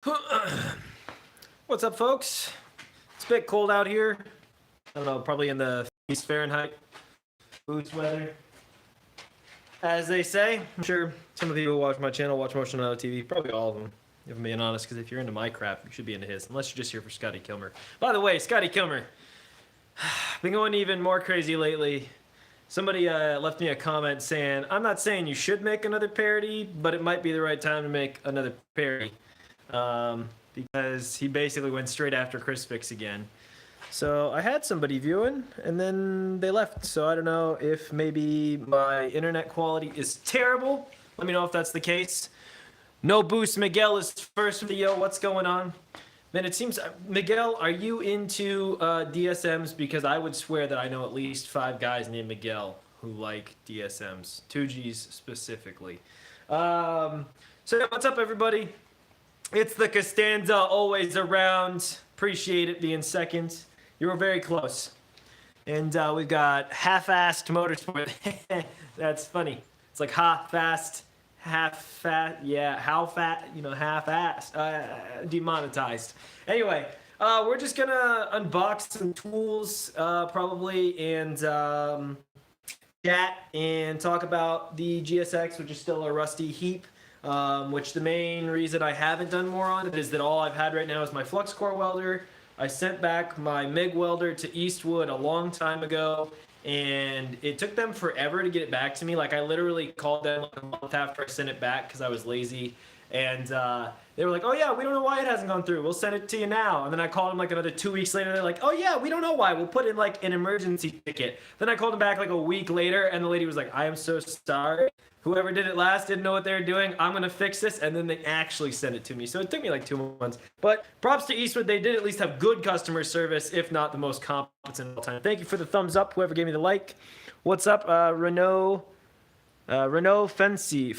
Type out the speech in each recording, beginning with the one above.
What's up, folks? It's a bit cold out here. I don't know, probably in the 50s Fahrenheit boots weather, as they say. I'm sure some of you who watch my channel watch Motion Auto TV, probably all of them, if I'm being honest, because if you're into my crap, you should be into his, unless you're just here for Scotty Kilmer. By the way, Scotty Kilmer, been going even more crazy lately. Somebody left me a comment saying, I'm not saying you should make another parody, but it might be the right time to make another parody. Because he basically went straight after Chris Fix again. So I had somebody viewing, and then they left. So I don't know if maybe my internet quality is terrible. Let me know if that's the case. No Boost Miguel is first video. What's going on? Man, it seems, Miguel, are you into DSMs? Because I would swear that I know at least 5 guys named Miguel who like DSMs. 2Gs specifically. So what's up, everybody? It's the Costanza, always around. Appreciate it being second. You were very close. And we've got half-assed motorsport. That's funny. It's like half-fast, half-fat, yeah, how fat, you know, half-assed, demonetized. Anyway, we're just gonna unbox some tools, probably, and chat and talk about the GSX, which is still a rusty heap. Which the main reason I haven't done more on it is that all I've had right now is my flux core welder. I sent back my MIG welder to Eastwood a long time ago, and it took them forever to get it back to me. Like, I literally called them like a month after I sent it back because I was lazy, and they were like, oh yeah, we don't know why it hasn't gone through, we'll send it to you now. And then I called them like another 2 weeks later, they're like, oh yeah, we don't know why, we'll put in like an emergency ticket. Then I called them back like a week later, and the lady was like, I am so sorry, whoever did it last didn't know what they were doing, I'm gonna fix this. And then they actually sent it to me, so it took me like 2 months. But props to Eastwood, they did at least have good customer service, if not the most competent of all time. Thank you for the thumbs up, whoever gave me the like. What's up, Renault Fancy,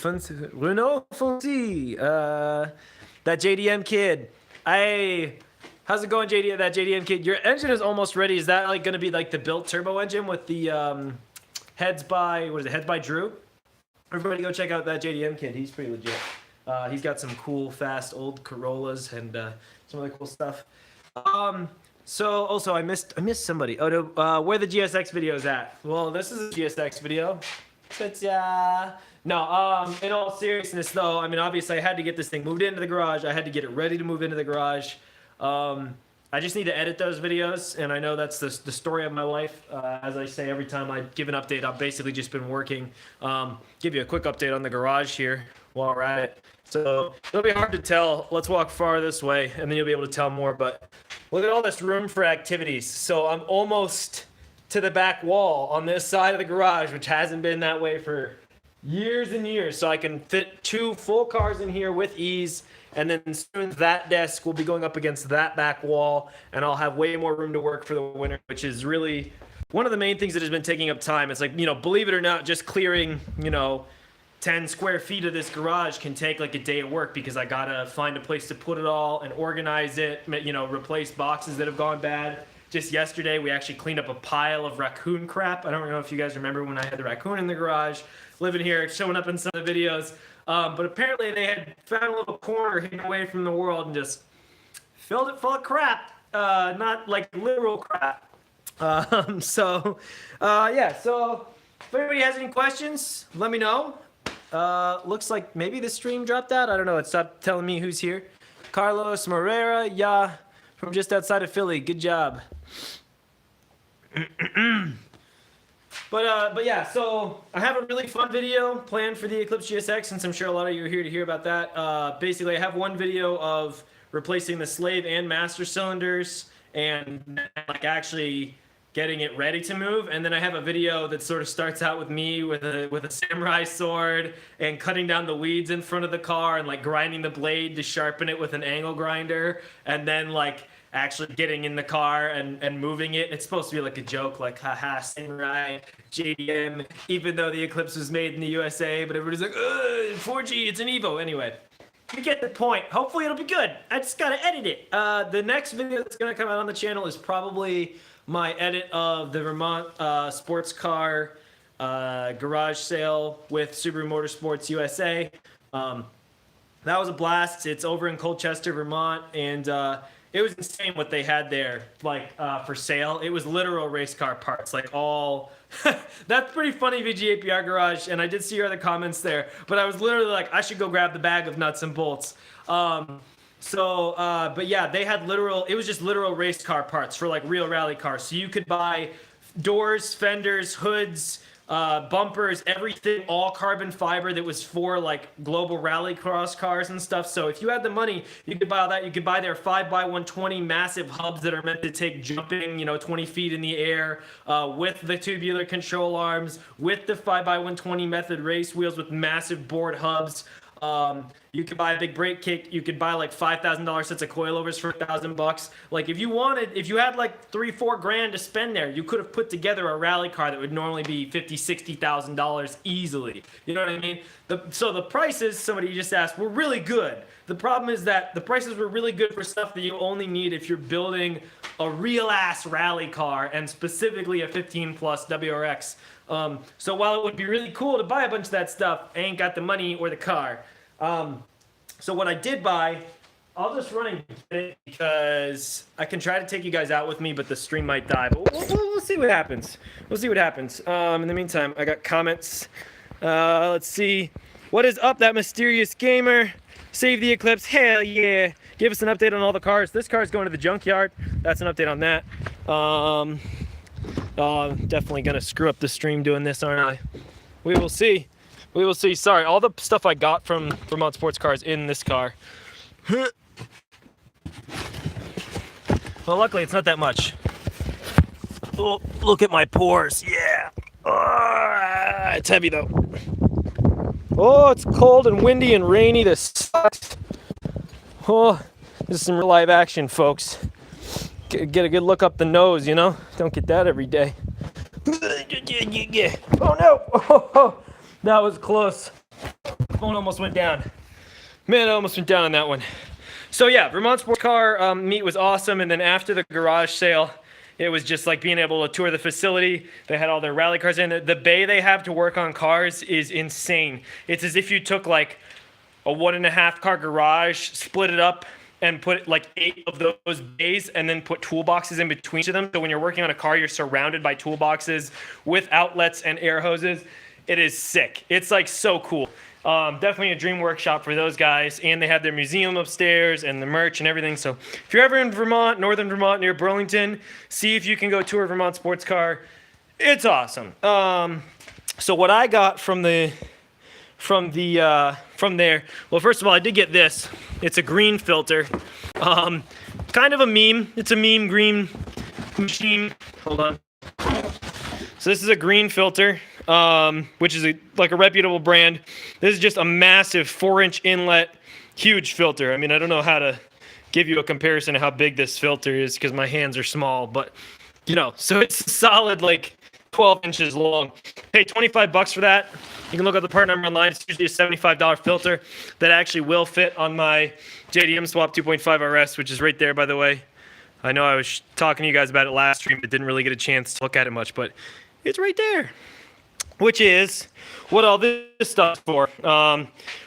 that JDM kid. Hey, how's it going, that JDM kid? Your engine is almost ready. Is that like gonna be like the built turbo engine with the heads by, what is it, heads by Drew? Everybody go check out that JDM kid. He's pretty legit. He's got some cool, fast, old Corollas and some other cool stuff. So also I missed somebody. Oh no, where the GSX video is at? Well, this is a GSX video. No, in all seriousness though, I mean, obviously I had to get this thing moved into the garage. I had to get it ready to move into the garage. I just need to edit those videos, and I know that's the story of my life. As I say every time I give an update, I've basically just been working. Give you a quick update on the garage here while we're at it. So it'll be hard to tell. Let's walk far this way, and then you'll be able to tell more. But look at all this room for activities. So I'm almost to the back wall on this side of the garage, which hasn't been that way for years and years. So I can fit 2 full cars in here with ease. And then soon that desk will be going up against that back wall, and I'll have way more room to work for the winter, which is really one of the main things that has been taking up time. It's like, you know, believe it or not, just clearing, you know, 10 square feet of this garage can take like a day of work, because I gotta find a place to put it all and organize it, you know, replace boxes that have gone bad. Just yesterday, we actually cleaned up a pile of raccoon crap. I don't know if you guys remember when I had the raccoon in the garage, living here, showing up in some of the videos. But apparently they had found a little corner hidden away from the world and just filled it full of crap. Not like literal crap. Yeah, so if anybody has any questions, let me know. Looks like maybe the stream dropped out. I don't know. It stopped telling me who's here. Carlos Morera, yeah, from just outside of Philly. Good job. But yeah, so I have a really fun video planned for the Eclipse GSX, since I'm sure a lot of you are here to hear about that. Basically, I have one video of replacing the slave and master cylinders and like actually getting it ready to move, and then I have a video that sort of starts out with me with a samurai sword and cutting down the weeds in front of the car and like grinding the blade to sharpen it with an angle grinder, and then like actually getting in the car and moving it. It's supposed to be like a joke, like, haha, samurai, JDM, even though the Eclipse was made in the USA, but everybody's like, ugh, 4G, it's an Evo. Anyway, you get the point. Hopefully it'll be good. I just gotta edit it. The next video that's gonna come out on the channel is probably my edit of the Vermont sports car garage sale with Subaru Motorsports USA. that was a blast. It's over in Colchester, Vermont, and it was insane what they had there, like for sale. It was literal race car parts, like all. That's pretty funny, VGAPR Garage, and I did see your other comments there. But I was literally like, I should go grab the bag of nuts and bolts. But yeah, they had literal. It was just literal race car parts for like real rally cars. So you could buy doors, fenders, hoods, bumpers, everything, all carbon fiber that was for like global rally cross cars and stuff. So if you had the money, you could buy all that. You could buy their 5x120 massive hubs that are meant to take jumping, 20 feet in the air, with the tubular control arms, with the 5x120 method race wheels with massive board hubs. You could buy a big brake kit. You could buy like $5,000 sets of coilovers for $1,000. Like if you had like $3-4 grand to spend there, you could have put together a rally car that would normally be $50,000-$60,000 easily. You know what I mean? So the prices, somebody just asked, were really good. The problem is that the prices were really good for stuff that you only need if you're building a real ass rally car, and specifically a 15 plus WRX. So while it would be really cool to buy a bunch of that stuff, I ain't got the money or the car. So what I did buy, I'll just run and get it because I can try to take you guys out with me, but the stream might die. But we'll see what happens. We'll see what happens. In the meantime, I got comments. Let's see. What is up, that mysterious gamer? Save the Eclipse. Hell yeah. Give us an update on all the cars. This car is going to the junkyard. That's an update on that. I'm definitely going to screw up the stream doing this, aren't I? We will see. We will see. Sorry, all the stuff I got from Vermont Sports Cars in this car. Well, luckily it's not that much. Oh, look at my pores. Yeah. It's heavy though. Oh, it's cold and windy and rainy. This sucks. Oh, this is some real live action, folks. Get a good look up the nose, Don't get that every day. Oh no! Oh, that was close. Phone almost went down. Man, I almost went down on that one. So yeah, Vermont Sports Car meet was awesome, and then after the garage sale, it was just like being able to tour the facility. They had all their rally cars in. The bay they have to work on cars is insane. It's as if you took like a 1.5 car garage, split it up, and put like 8 of those bays and then put toolboxes in between each of them. So when you're working on a car, you're surrounded by toolboxes with outlets and air hoses. It is sick. It's like so cool. Definitely a dream workshop for those guys. And they have their museum upstairs and the merch and everything. So if you're ever in Vermont, northern Vermont, near Burlington, see if you can go tour Vermont Sports Car. It's awesome. So what I got from there, well, first of all, I did get this. It's a green filter. Kind of a meme. It's a meme green machine. Hold on. So this is a green filter, which is like a reputable brand. This is just a massive 4-inch inlet, huge filter. I mean, I don't know how to give you a comparison of how big this filter is because my hands are small, but so it's solid, like 12 inches long. Hey, $25 for that. You can look up the part number online. It's usually a $75 filter that actually will fit on my JDM Swap 2.5 RS, which is right there, by the way. I know I was talking to you guys about it last stream, but didn't really get a chance to look at it much, but it's right there, which is what all this stuff's for.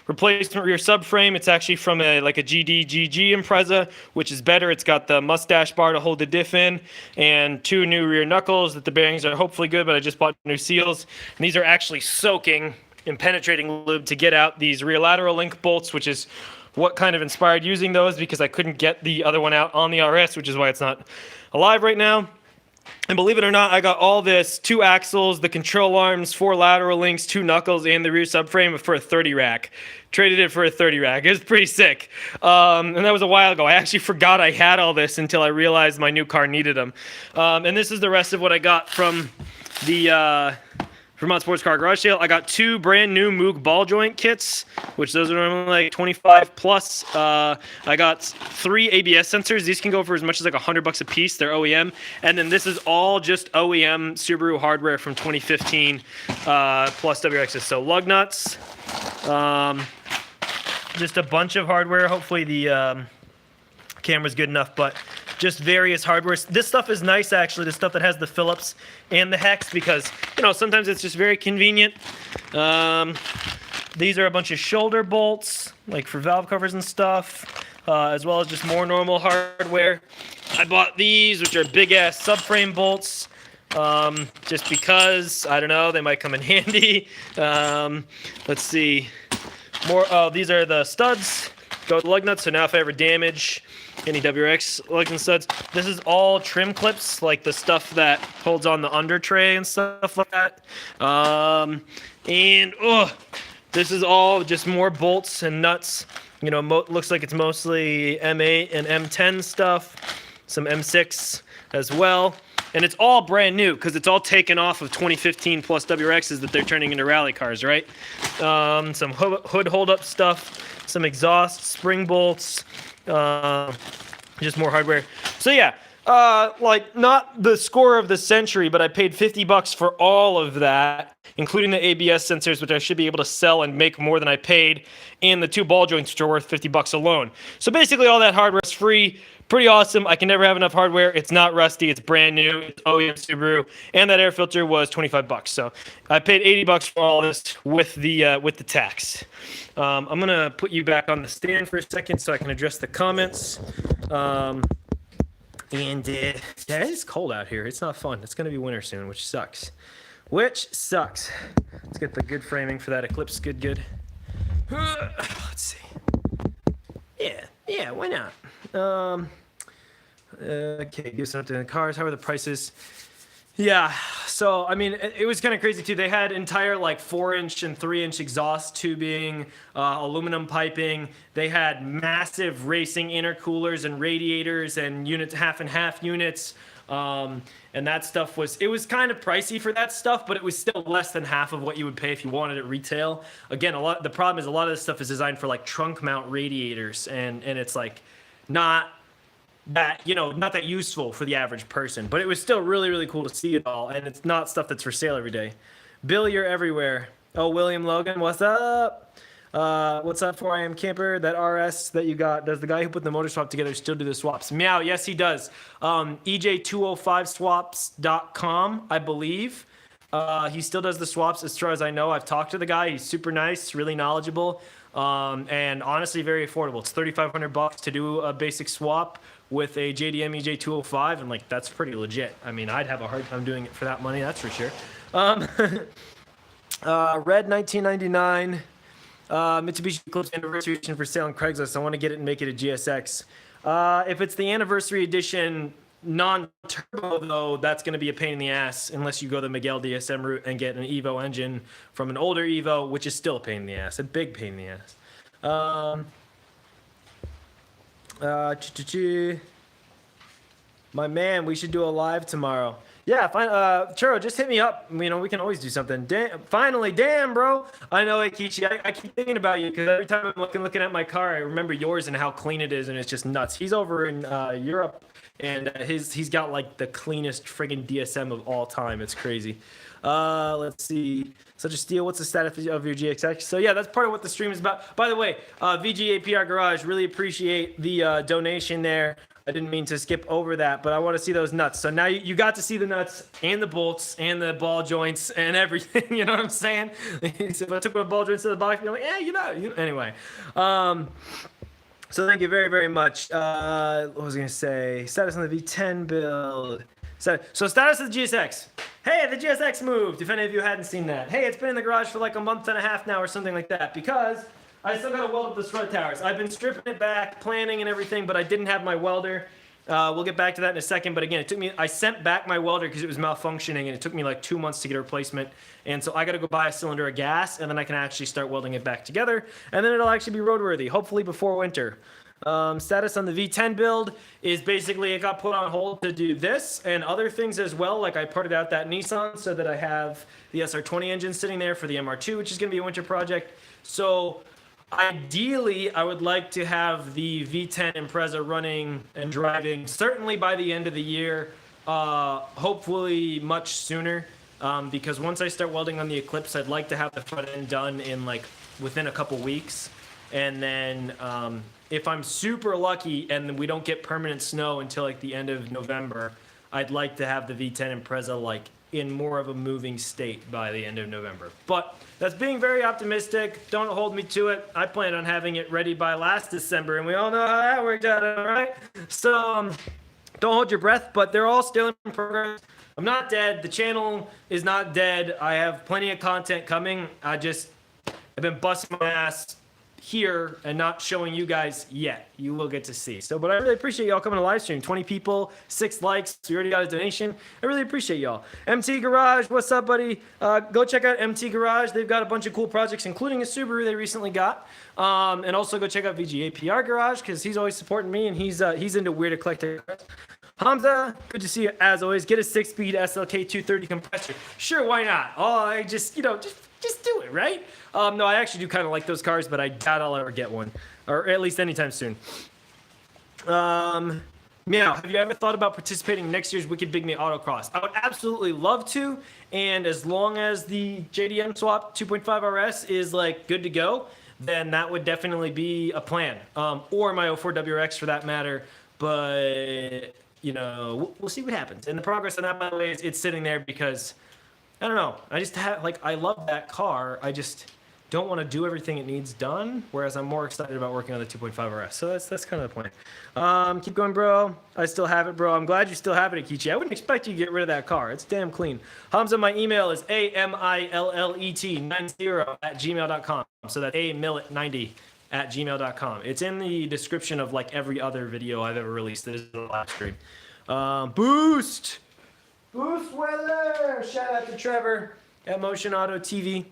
Replacement rear subframe. It's actually from a GD/GG Impreza, which is better. It's got the mustache bar to hold the diff in, and 2 new rear knuckles that the bearings are hopefully good, but I just bought new seals. And these are actually soaking in penetrating lube to get out these rear lateral link bolts, which is what kind of inspired using those because I couldn't get the other one out on the RS, which is why it's not alive right now. And believe it or not, I got all this, 2 axles, the control arms, 4 lateral links, 2 knuckles, and the rear subframe for a 30 rack. Traded it for a 30 rack. It was pretty sick. And that was a while ago. I actually forgot I had all this until I realized my new car needed them. And this is the rest of what I got from the Vermont Sports Car Garage Sale. I got 2 brand new Moog ball joint kits, which those are normally like 25 plus. I got 3 ABS sensors. These can go for as much as like $100 a piece. They're OEM. And then this is all just OEM Subaru hardware from 2015 plus WRXs. So lug nuts, just a bunch of hardware. Hopefully the camera's good enough, but just various hardware. This stuff is nice, actually, the stuff that has the Phillips and the hex, because sometimes it's just very convenient. These are a bunch of shoulder bolts, like for valve covers and stuff, as well as just more normal hardware. I bought these, which are big-ass subframe bolts, just because, I don't know, they might come in handy. Let's see. These are the studs. Go with the lug nuts, so now if I ever damage any WRX lugs and studs, this is all trim clips, like the stuff that holds on the under tray and stuff like that. This is all just more bolts and nuts. You know, looks like it's mostly M8 and M10 stuff, some M6 as well. And it's all brand new because it's all taken off of 2015 plus WRXs that they're turning into rally cars, right? Some hood hold-up stuff, some exhaust, spring bolts, just more hardware. So yeah, like not the score of the century, but I paid $50 for all of that, including the ABS sensors, which I should be able to sell and make more than I paid, and the 2 ball joints, which are worth $50 alone. So basically all that hardware is free. Pretty awesome. I can never have enough hardware. It's not rusty. It's brand new. It's OEM Subaru, and that air filter was $25. So I paid $80 for all this with the tax. I'm gonna put you back on the stand for a second so I can address the comments. Yeah, it's cold out here. It's not fun. It's gonna be winter soon, which sucks. Let's get the good framing for that Eclipse. Good. Let's see. Yeah. Why not? Okay, give something to the cars. How are the prices? Yeah, so I mean, it was kind of crazy too. They had entire like 4-inch and 3-inch exhaust tubing, aluminum piping. They had massive racing intercoolers and radiators and units, half and half units. And that stuff was kind of pricey for that stuff, but it was still less than half of what you would pay if you wanted it retail. Again, the problem is a lot of this stuff is designed for like trunk mount radiators, and it's like not that, not that useful for the average person, but it was still really, really cool to see it all. And it's not stuff that's for sale every day. Bill, you're everywhere. Oh, William Logan, what's up? What's up, 4am camper? That RS that you got, does the guy who put the motor swap together still do the swaps? Meow, yes, he does. EJ205swaps.com, I believe. He still does the swaps as far as I know. I've talked to the guy. He's super nice, really knowledgeable, and honestly very affordable. It's $3,500 to do a basic swap with a JDM EJ205, and like that's pretty legit. I mean, I'd have a hard time doing it for that money, that's for sure. Red 1999 Mitsubishi Eclipse anniversary edition for sale on Craigslist. I want to get it and make it a GSX. If it's the anniversary edition non-turbo though, that's going to be a pain in the ass unless you go the Miguel DSM route and get an Evo engine from an older Evo, which is still a pain in the ass, a big pain in the ass. My man, we should do a live tomorrow. Yeah, fine. Churro, just hit me up. We can always do something. Finally, damn, bro. I know, Akichi. I keep thinking about you because every time I'm looking at my car, I remember yours and how clean it is, and it's just nuts. He's over in Europe, and he's got like the cleanest friggin' DSM of all time. It's crazy. Let's see. Such a steal. What's the status of your GSX? So yeah, that's part of what the stream is about. By the way, VGAPR Garage, really appreciate the donation there. I didn't mean to skip over that, but I want to see those nuts. So now you got to see the nuts and the bolts and the ball joints and everything. You know what I'm saying? So if I took my ball joints to the box, you're like, anyway. So thank you very, very much. What was I going to say? Status on the V10 build. So status of the GSX. Hey, the GSX moved, if any of you hadn't seen that. Hey, it's been in the garage for like a month and a half now or something like that because I still got to weld up the strut towers. I've been stripping it back, planning and everything, but I didn't have my welder. We'll get back to that in a second, but again, I sent back my welder because it was malfunctioning and it took me like 2 months to get a replacement. And so I got to go buy a cylinder of gas and then I can actually start welding it back together and then it'll actually be roadworthy, hopefully before winter. Status on the V10 build is basically it got put on hold to do this and other things as well. Like I parted out that Nissan so that I have the SR20 engine sitting there for the MR2, which is going to be a winter project. So ideally, I would like to have the V10 Impreza running and driving certainly by the end of the year, hopefully much sooner, because once I start welding on the Eclipse, I'd like to have the front end done in like within a couple weeks. And then if I'm super lucky and we don't get permanent snow until like the end of November, I'd like to have the V10 Impreza like in more of a moving state by the end of November. But that's being very optimistic. Don't hold me to it. I plan on having it ready by last December, and we all know how that worked out, all right? So don't hold your breath, but they're all still in progress. I'm not dead. The channel is not dead. I have plenty of content coming. I've been busting my ass here and not showing you guys yet. You will get to see. So, but I really appreciate y'all coming to live stream. 20 people, 6 likes. We already got a donation. I really appreciate y'all. MT Garage, what's up, buddy? Go check out MT Garage. They've got a bunch of cool projects, including a Subaru they recently got. And also go check out VGAPR Garage because he's always supporting me and he's into weird eclectic cars. Hamza, good to see you as always. Get a 6-speed SLK 230 compressor. Sure, why not? Oh, I just do it, right? No, I actually do kind of like those cars, but I doubt I'll ever get one, or at least anytime soon. Meow, have you ever thought about participating in next year's Wicked Big Me Autocross? I would absolutely love to, and as long as the JDM swap 2.5 RS is like good to go, then that would definitely be a plan, or my 04 WRX for that matter. But you know, we'll see what happens. And the progress on that, by the way, it's sitting there because I don't know. I just have I love that car. I just don't want to do everything it needs done. Whereas I'm more excited about working on the 2.5 RS. So that's kind of the plan. Keep going, bro. I still have it, bro. I'm glad you still have it, Akichi. I wouldn't expect you to get rid of that car. It's damn clean. Hamza, my email is amillet90@gmail.com. So that's amillet90@gmail.com. It's in the description of like every other video I've ever released. This is the live stream. Boost weather. Shout out to Trevor at Motion Auto TV.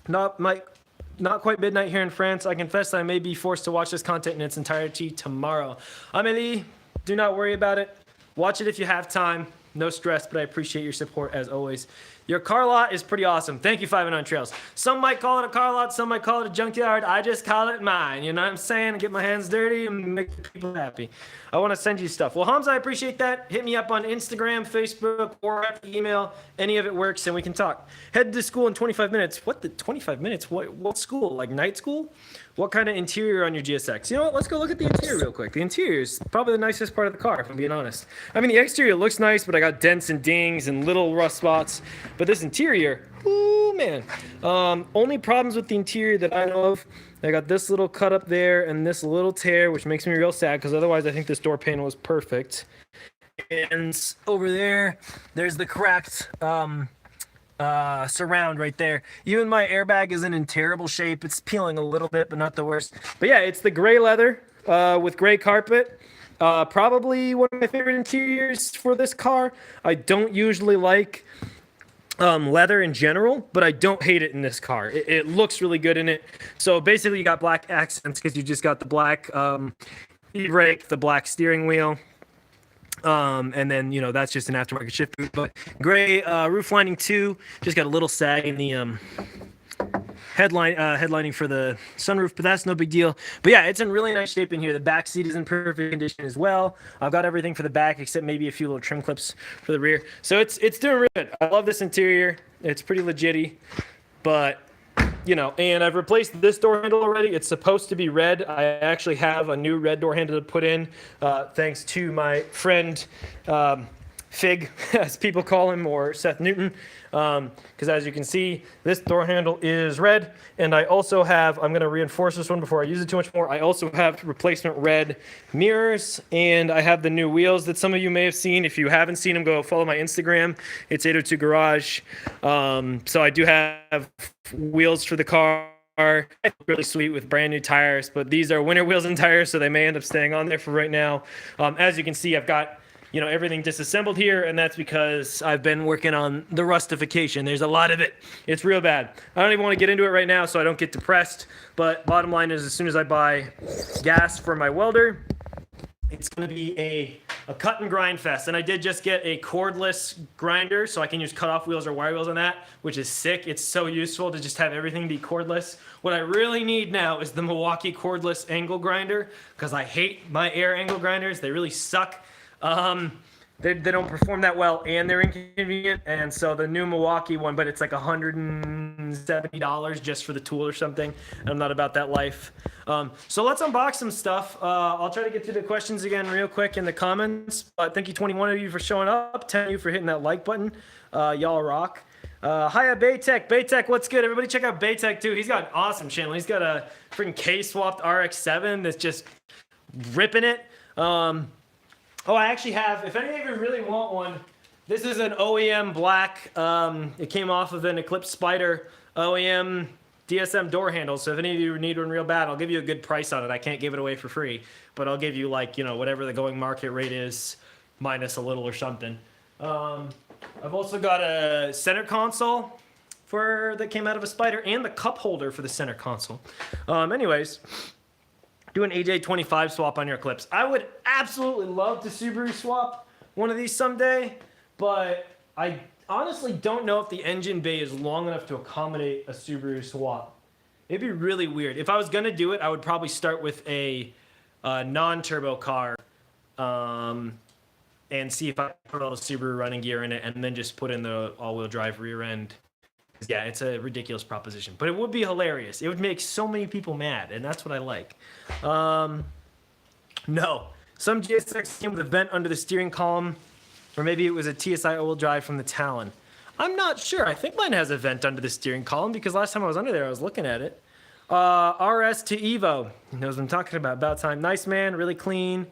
Not quite midnight here in France. I confess that I may be forced to watch this content in its entirety tomorrow. Amélie, do not worry about it. Watch it if you have time. No stress, but I appreciate your support as always. Your car lot is pretty awesome. Thank you, 5 and On Trails. Some might call it a car lot, some might call it a junkyard. I just call it mine. You know what I'm saying? Get my hands dirty and make people happy. I want to send you stuff. Well, Hamza, I appreciate that. Hit me up on Instagram, Facebook, or at email. Any of it works, and we can talk. Head to school in 25 minutes. What, the 25 minutes? What school? Like night school? What kind of interior on your GSX? You know what? Let's go look at the interior real quick. The interior is probably the nicest part of the car, if I'm being honest. I mean, the exterior looks nice, but I got dents and dings and little rust spots. But this interior, ooh, man. Only problems with the interior that I know of, I got this little cut up there and this little tear, which makes me real sad because otherwise I think this door panel was perfect. And over there, there's the cracked surround right there. Even my airbag isn't in terrible shape. It's peeling a little bit, but not the worst. But yeah, it's the gray leather with gray carpet. Probably one of my favorite interiors for this car. I don't usually like leather in general, but I don't hate it in this car. It looks really good in it. So basically you got black accents because you just got the black e-brake, the black steering wheel. And then, you know, that's just an aftermarket shift boot. But gray roof lining too. Just got a little sag in the headlining for the sunroof, but that's no big deal. But yeah, it's in really nice shape in here. The back seat is in perfect condition as well. I've got everything for the back except maybe a few little trim clips for the rear. So it's doing really good. I love this interior. It's pretty legit-y, but you know, and I've replaced this door handle already. It's supposed to be red. I actually have a new red door handle to put in, thanks to my friend Fig, as people call him, or Seth Newton. Because as you can see, this door handle is red, and I also have, I'm going to reinforce this one before I use it too much more, I also have replacement red mirrors, and I have the new wheels that some of you may have seen. If you haven't seen them, go follow my Instagram. It's 802 Garage. So I do have wheels for the car. Really sweet with brand new tires, but these are winter wheels and tires, so they may end up staying on there for right now. As you can see, I've got, you know, everything disassembled here, and that's because I've been working on the rustification. There's a lot of it. It's real bad. I don't even want to get into it right now so I don't get depressed, but bottom line is as soon as I buy gas for my welder, it's going to be a cut and grind fest. And I did just get a cordless grinder, so I can use cutoff wheels or wire wheels on that, which is sick. It's so useful to just have everything be cordless. What I really need now is the Milwaukee cordless angle grinder, because I hate my air angle grinders. They really suck. they don't perform that well and they're inconvenient. And so the new Milwaukee one, but it's like $170 just for the tool or something. And I'm not about that life. So let's unbox some stuff. I'll try to get through the questions again real quick in the comments. Thank you 21 of you for showing up, 10 of you for hitting that like button. Y'all rock. Hiya Baytech. Baytech, what's good? Everybody check out Baytech too. He's got an awesome channel. He's got a freaking K-swapped RX-7 that's just ripping it. Oh, I actually have, if any of you really want one, this is an OEM black. It came off of an Eclipse Spider OEM DSM door handle. So if any of you need one real bad, I'll give you a good price on it. I can't give it away for free, but I'll give you like, whatever the going market rate is minus a little or something. I've also got a center console that came out of a Spider and the cup holder for the center console. Anyways, do an AJ25 swap on your Eclipse. I would absolutely love to Subaru swap one of these someday, but I honestly don't know if the engine bay is long enough to accommodate a Subaru swap. It'd be really weird. If I was gonna do it, I would probably start with a non-turbo car and see if I put all the Subaru running gear in it and then just put in the all-wheel drive rear end. Yeah, it's a ridiculous proposition, but it would be hilarious. It would make so many people mad, and that's what I like. No, some GSX came with a vent under the steering column, or maybe it was a TSI all-wheel drive from the Talon. I'm not sure. I think mine has a vent under the steering column because last time I was under there, I was looking at it. RS to Evo. He knows what I'm talking about. About time. Nice, man. Really clean.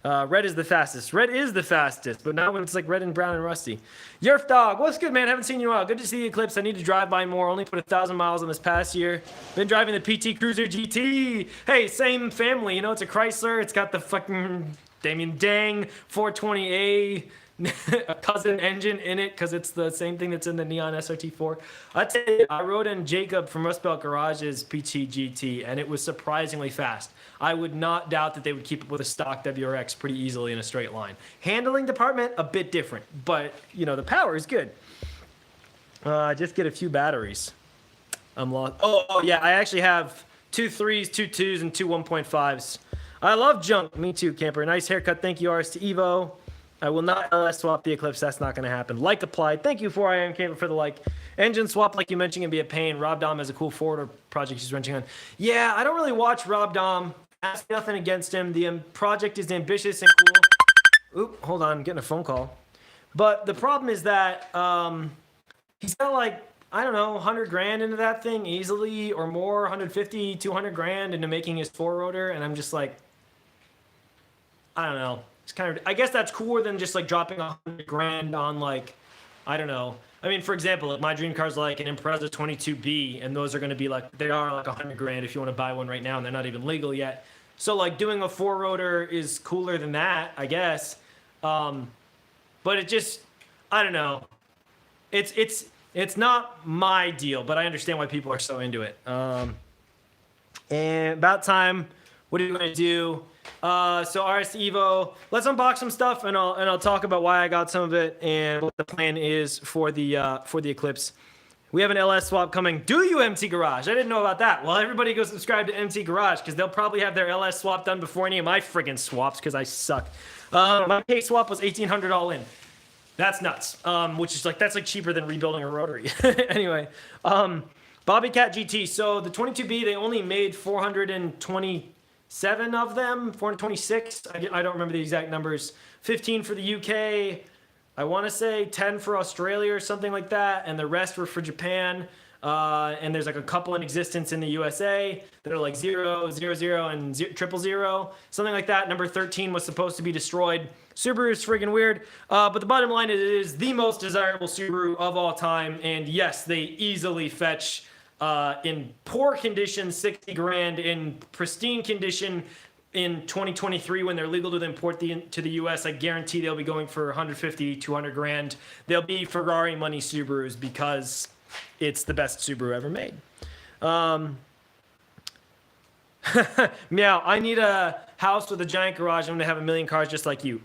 Red is the fastest. Red is the fastest, but not when it's like red and brown and rusty. Yerf Dog, what's good, man? Haven't seen you in a while. Good to see the Eclipse. I need to drive by more. Only put 1,000 miles on this past year. Been driving the PT Cruiser GT. Hey, same family. It's a Chrysler. It's got the fucking Dang 420A a cousin engine in it because it's the same thing that's in the Neon SRT4. I tell you, I rode in Jacob from Rust Belt Garage's PT GT, and it was surprisingly fast. I would not doubt that they would keep it with a stock WRX pretty easily in a straight line. Handling department, a bit different, but, the power is good. Just get a few batteries. I'm lost. Oh, yeah, I actually have 2 3s, 2 2s, and 2 1.5s. I love junk. Me too, camper. Nice haircut. Thank you, RS to Evo. I will not LS swap the Eclipse. That's not going to happen. Like applied. Thank you, 4IM camper, for the like. Engine swap, like you mentioned, can be a pain. Rob Dom has a cool forwarder project he's wrenching on. Yeah, I don't really watch Rob Dom. Ask nothing against him. The project is ambitious and cool. Oop, hold on. I'm getting a phone call. But the problem is that he's got like, I don't know, 100 grand into that thing easily or more, 150, 200 grand into making his four-rotor. And I'm just like, I don't know. It's kind of, I guess that's cooler than just like dropping 100 grand on like, I don't know. I mean, for example, like my dream car's like an Impreza 22B, and those are going to be like, they are like 100 grand if you want to buy one right now, and they're not even legal yet. So like doing a four-rotor is cooler than that, I guess. But it just, I don't know. It's not my deal, but I understand why people are so into it. And about time. What are you going to do? So RS Evo, let's unbox some stuff and I'll talk about why I got some of it and what the plan is for the Eclipse. We have an LS swap coming. Do you, MT Garage? I didn't know about that. Well, everybody go subscribe to MT Garage because they'll probably have their LS swap done before any of my friggin' swaps because I suck. My K swap was $1,800 all in. That's nuts. Which is like, that's like cheaper than rebuilding a rotary. Anyway, Bobbycat GT. So the 22B, they only made 427 of them, 426. I don't remember the exact numbers. 15 for the UK. I want to say 10 for Australia or something like that. And the rest were for Japan. And there's like a couple in existence in the USA that are like 0, 0, 0, and 0, 000. Something like that. Number 13 was supposed to be destroyed. Subaru is friggin' weird. But the bottom line is it is the most desirable Subaru of all time. And yes, they easily fetch in poor condition 60 grand, in pristine condition in 2023 when they're legal to import to the US. I guarantee they'll be going for 150, 200 grand. They'll be Ferrari money Subarus because it's the best Subaru ever made. Meow, I need a house with a giant garage. I'm going to have a million cars just like you.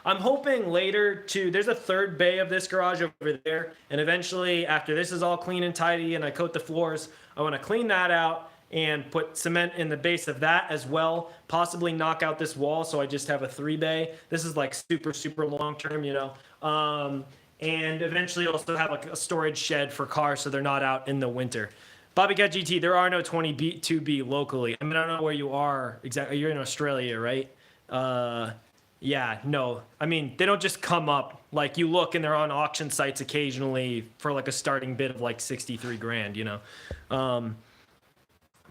I'm hoping later there's a third bay of this garage over there. And eventually, after this is all clean and tidy and I coat the floors, I want to clean that out and put cement in the base of that as well. Possibly knock out this wall so I just have a 3-bay. This is like super, super long term, you know. And eventually also have like a storage shed for cars so they're not out in the winter. Bobby Cat GT, there are no 22B locally. I mean, I don't know where you are exactly. You're in Australia, right? Yeah, no. I mean, they don't just come up. Like, you look and they're on auction sites occasionally for like a starting bid of like 63 grand, you know?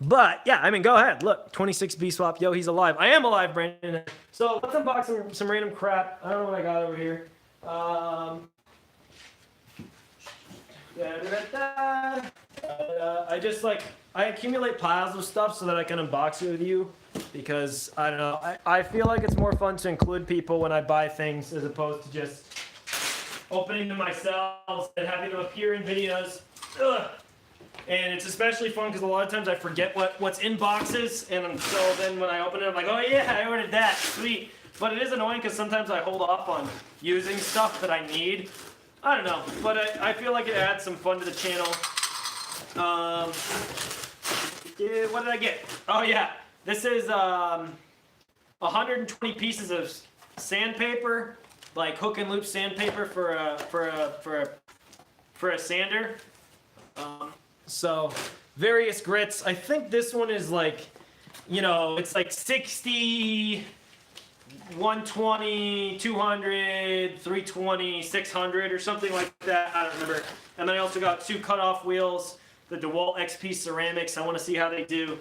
But yeah, I mean, go ahead. Look, 26B swap. Yo, he's alive. I am alive, Brandon. So let's unbox some random crap. I don't know what I got over here. I accumulate piles of stuff so that I can unbox it with you, because I don't know, I feel like it's more fun to include people when I buy things as opposed to just opening them myself and having them appear in videos. Ugh. And it's especially fun because a lot of times I forget what's in boxes, and so then when I open it, I'm like, oh yeah, I ordered that, sweet. But it is annoying because sometimes I hold off on using stuff that I need. I don't know, but I feel like it adds some fun to the channel. Yeah, what did I get? Oh yeah, this is 120 pieces of sandpaper, like hook and loop sandpaper for a sander. So various grits. I think this one is like, you know, it's like 60. 120, 200, 320, 600 or something like that. I don't remember. And then I also got 2 cutoff wheels, the DeWalt XP ceramics. I want to see how they do.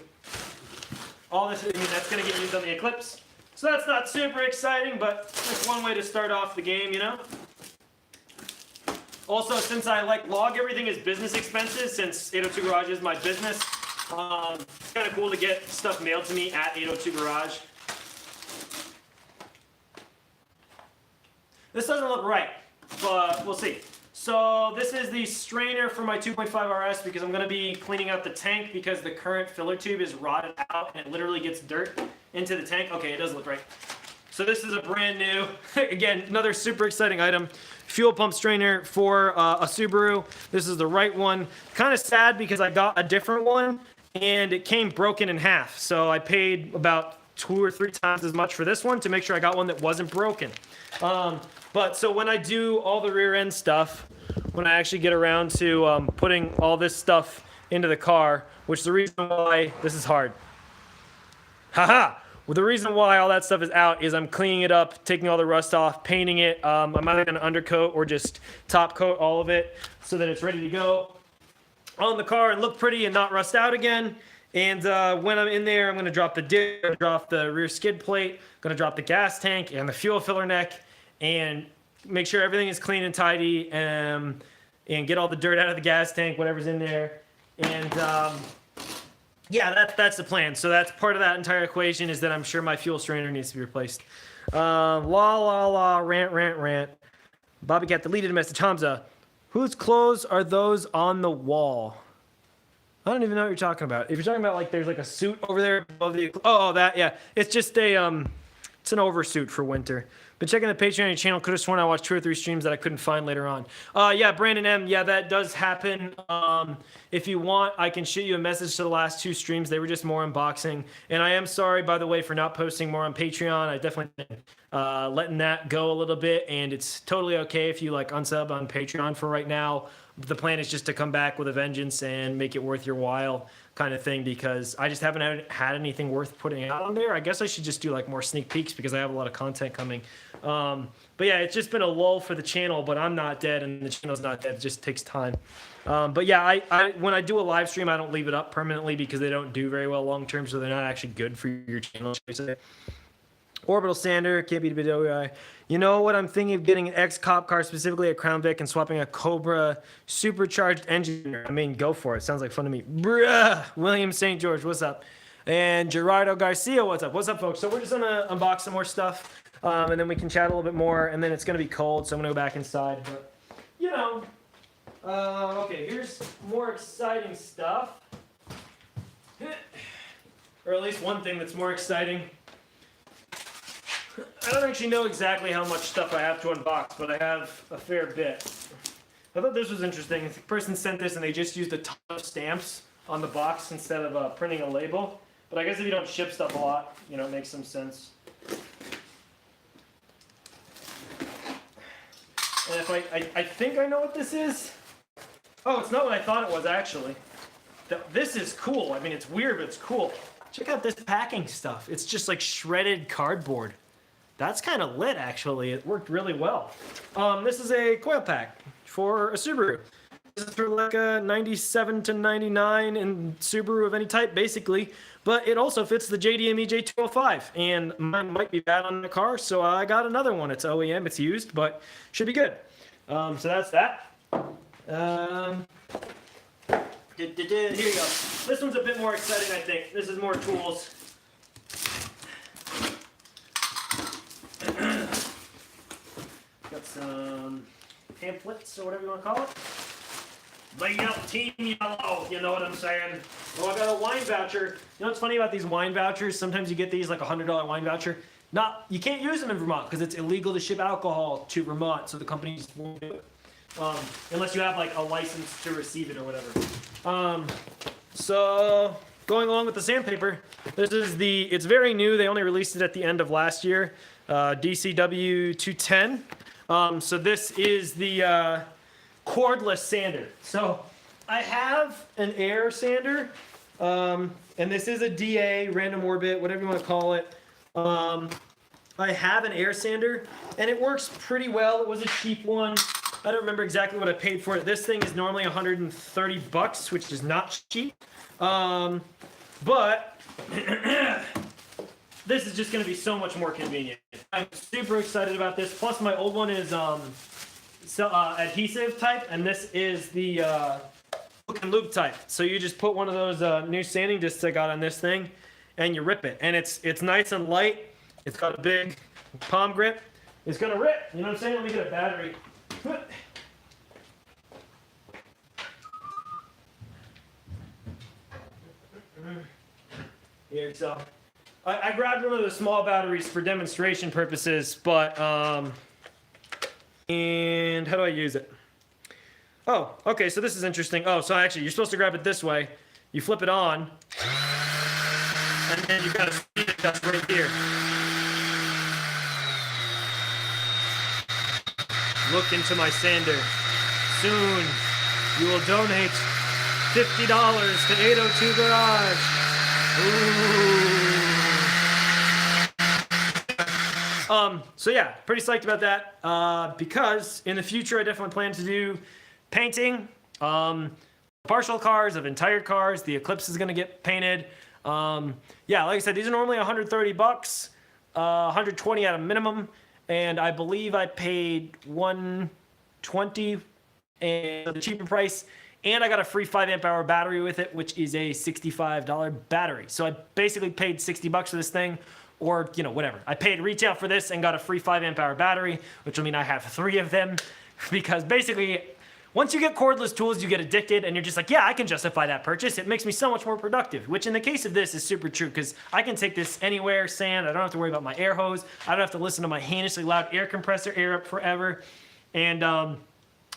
All this, I mean, that's going to get used on the Eclipse. So that's not super exciting, but it's one way to start off the game, you know? Also, since I log everything as business expenses, since 802 Garage is my business, it's kind of cool to get stuff mailed to me at 802 Garage. This doesn't look right, but we'll see. So this is the strainer for my 2.5 RS because I'm going to be cleaning out the tank because the current filler tube is rotted out and it literally gets dirt into the tank. Okay, it does look right. So this is a brand new, again, another super exciting item. Fuel pump strainer for a Subaru. This is the right one. Kind of sad because I got a different one and it came broken in half. So I paid about 2 or 3 times as much for this one to make sure I got one that wasn't broken. But so when I do all the rear end stuff, when I actually get around to putting all this stuff into the car, which the reason why this is hard. Haha! Well, the reason why all that stuff is out is I'm cleaning it up, taking all the rust off, painting it. I'm either going to undercoat or just top coat all of it so that it's ready to go on the car and look pretty and not rust out again. And when I'm in there, I'm going to drop the diff, drop the rear skid plate, going to drop the gas tank and the fuel filler neck, and make sure everything is clean and tidy, and get all the dirt out of the gas tank, whatever's in there. And yeah, that's the plan. So that's part of that entire equation, is that I'm sure my fuel strainer needs to be replaced. Rant. Bobby Cat deleted a message. Hamza, whose clothes are those on the wall? I don't even know what you're talking about. If you're talking about like there's like a suit over there above the, oh, that, yeah. It's just a it's an oversuit for winter. Been checking the Patreon channel. Could have sworn I watched 2 or 3 streams that I couldn't find later on. Yeah, Brandon M. Yeah, that does happen. If you want, I can shoot you a message to the last 2 streams. They were just more unboxing. And I am sorry, by the way, for not posting more on Patreon. I definitely been letting that go a little bit. And it's totally okay if you like unsub on Patreon for right now. The plan is just to come back with a vengeance and make it worth your while, kind of thing, because I just haven't had anything worth putting out on there. I guess I should just do like more sneak peeks because I have a lot of content coming. But yeah, it's just been a lull for the channel, but I'm not dead and the channel's not dead. It just takes time. But yeah, I when I do a live stream, I don't leave it up permanently because they don't do very well long term, so they're not actually good for your channel. Orbital sander, can't be the video. You know what I'm thinking of getting an ex-cop car, specifically a Crown Vic, and swapping a Cobra supercharged engine. I mean, go for it. Sounds like fun to me. Bruh! William St. George, what's up? And Gerardo Garcia, what's up? What's up, folks? So we're just gonna unbox some more stuff, and then we can chat a little bit more, and then it's gonna be cold, so I'm gonna go back inside. But, you know, okay, here's more exciting stuff. Or at least one thing that's more exciting. I don't actually know exactly how much stuff I have to unbox, but I have a fair bit. I thought this was interesting. The person sent this and they just used a ton of stamps on the box instead of printing a label. But I guess if you don't ship stuff a lot, you know, it makes some sense. And if I think I know what this is. Oh, it's not what I thought it was, actually. This is cool. I mean, it's weird, but it's cool. Check out this packing stuff. It's just like shredded cardboard. That's kind of lit, actually. It worked really well. This is a coil pack for a Subaru. This is for like a 97 to 99 in Subaru of any type, basically. But it also fits the JDM EJ205, and mine might be bad on the car, so I got another one. It's OEM, it's used, but should be good. So that's that. Here you go. This one's a bit more exciting, I think. This is more tools. Got some pamphlets or whatever you want to call it. Lay out Team Yellow, you know what I'm saying? Oh, I got a wine voucher. You know what's funny about these wine vouchers? Sometimes you get these, like a $100 wine voucher. You can't use them in Vermont because it's illegal to ship alcohol to Vermont, so the companies won't do it. Unless you have like a license to receive it or whatever. So going along with the Sandpaper, this is it's very new. They only released it at the end of last year. DCW 210. So this is the cordless sander. So I have an air sander, and this is a DA, random orbit, whatever you want to call it. I have an air sander, and it works pretty well. It was a cheap one. I don't remember exactly what I paid for it. This thing is normally $130, which is not cheap. But this is just going to be so much more convenient. I'm super excited about this. Plus, my old one is adhesive type, and this is the hook and loop type. So you just put one of those new sanding discs I got on this thing, and you rip it. And it's nice and light. It's got a big palm grip. It's going to rip. You know what I'm saying? Let me get a battery. Here, so I grabbed one of the small batteries for demonstration purposes, but and how do I use it? Oh, okay, so this is interesting. Oh, so actually you're supposed to grab it this way. You flip it on, and then you've got a speed adjust right here. Look into my sander. Soon, you will donate $50 to 802 Garage. Ooh. So yeah, pretty psyched about that. Because in the future, I definitely plan to do painting. Partial cars of entire cars. The Eclipse is gonna get painted. Yeah, like I said, these are normally $130, 120 at a minimum. And I believe I paid $120 and the cheaper price, and I got a free 5 amp hour battery with it, which is a $65 battery. So I basically paid $60 for this thing, or you know, whatever. I paid retail for this and got a free 5 amp hour battery, which will mean I have 3 of them, because basically, once you get cordless tools, you get addicted, and you're just like, yeah, I can justify that purchase. It makes me so much more productive, which in the case of this is super true, because I can take this anywhere, sand. I don't have to worry about my air hose. I don't have to listen to my heinously loud air compressor air up forever. And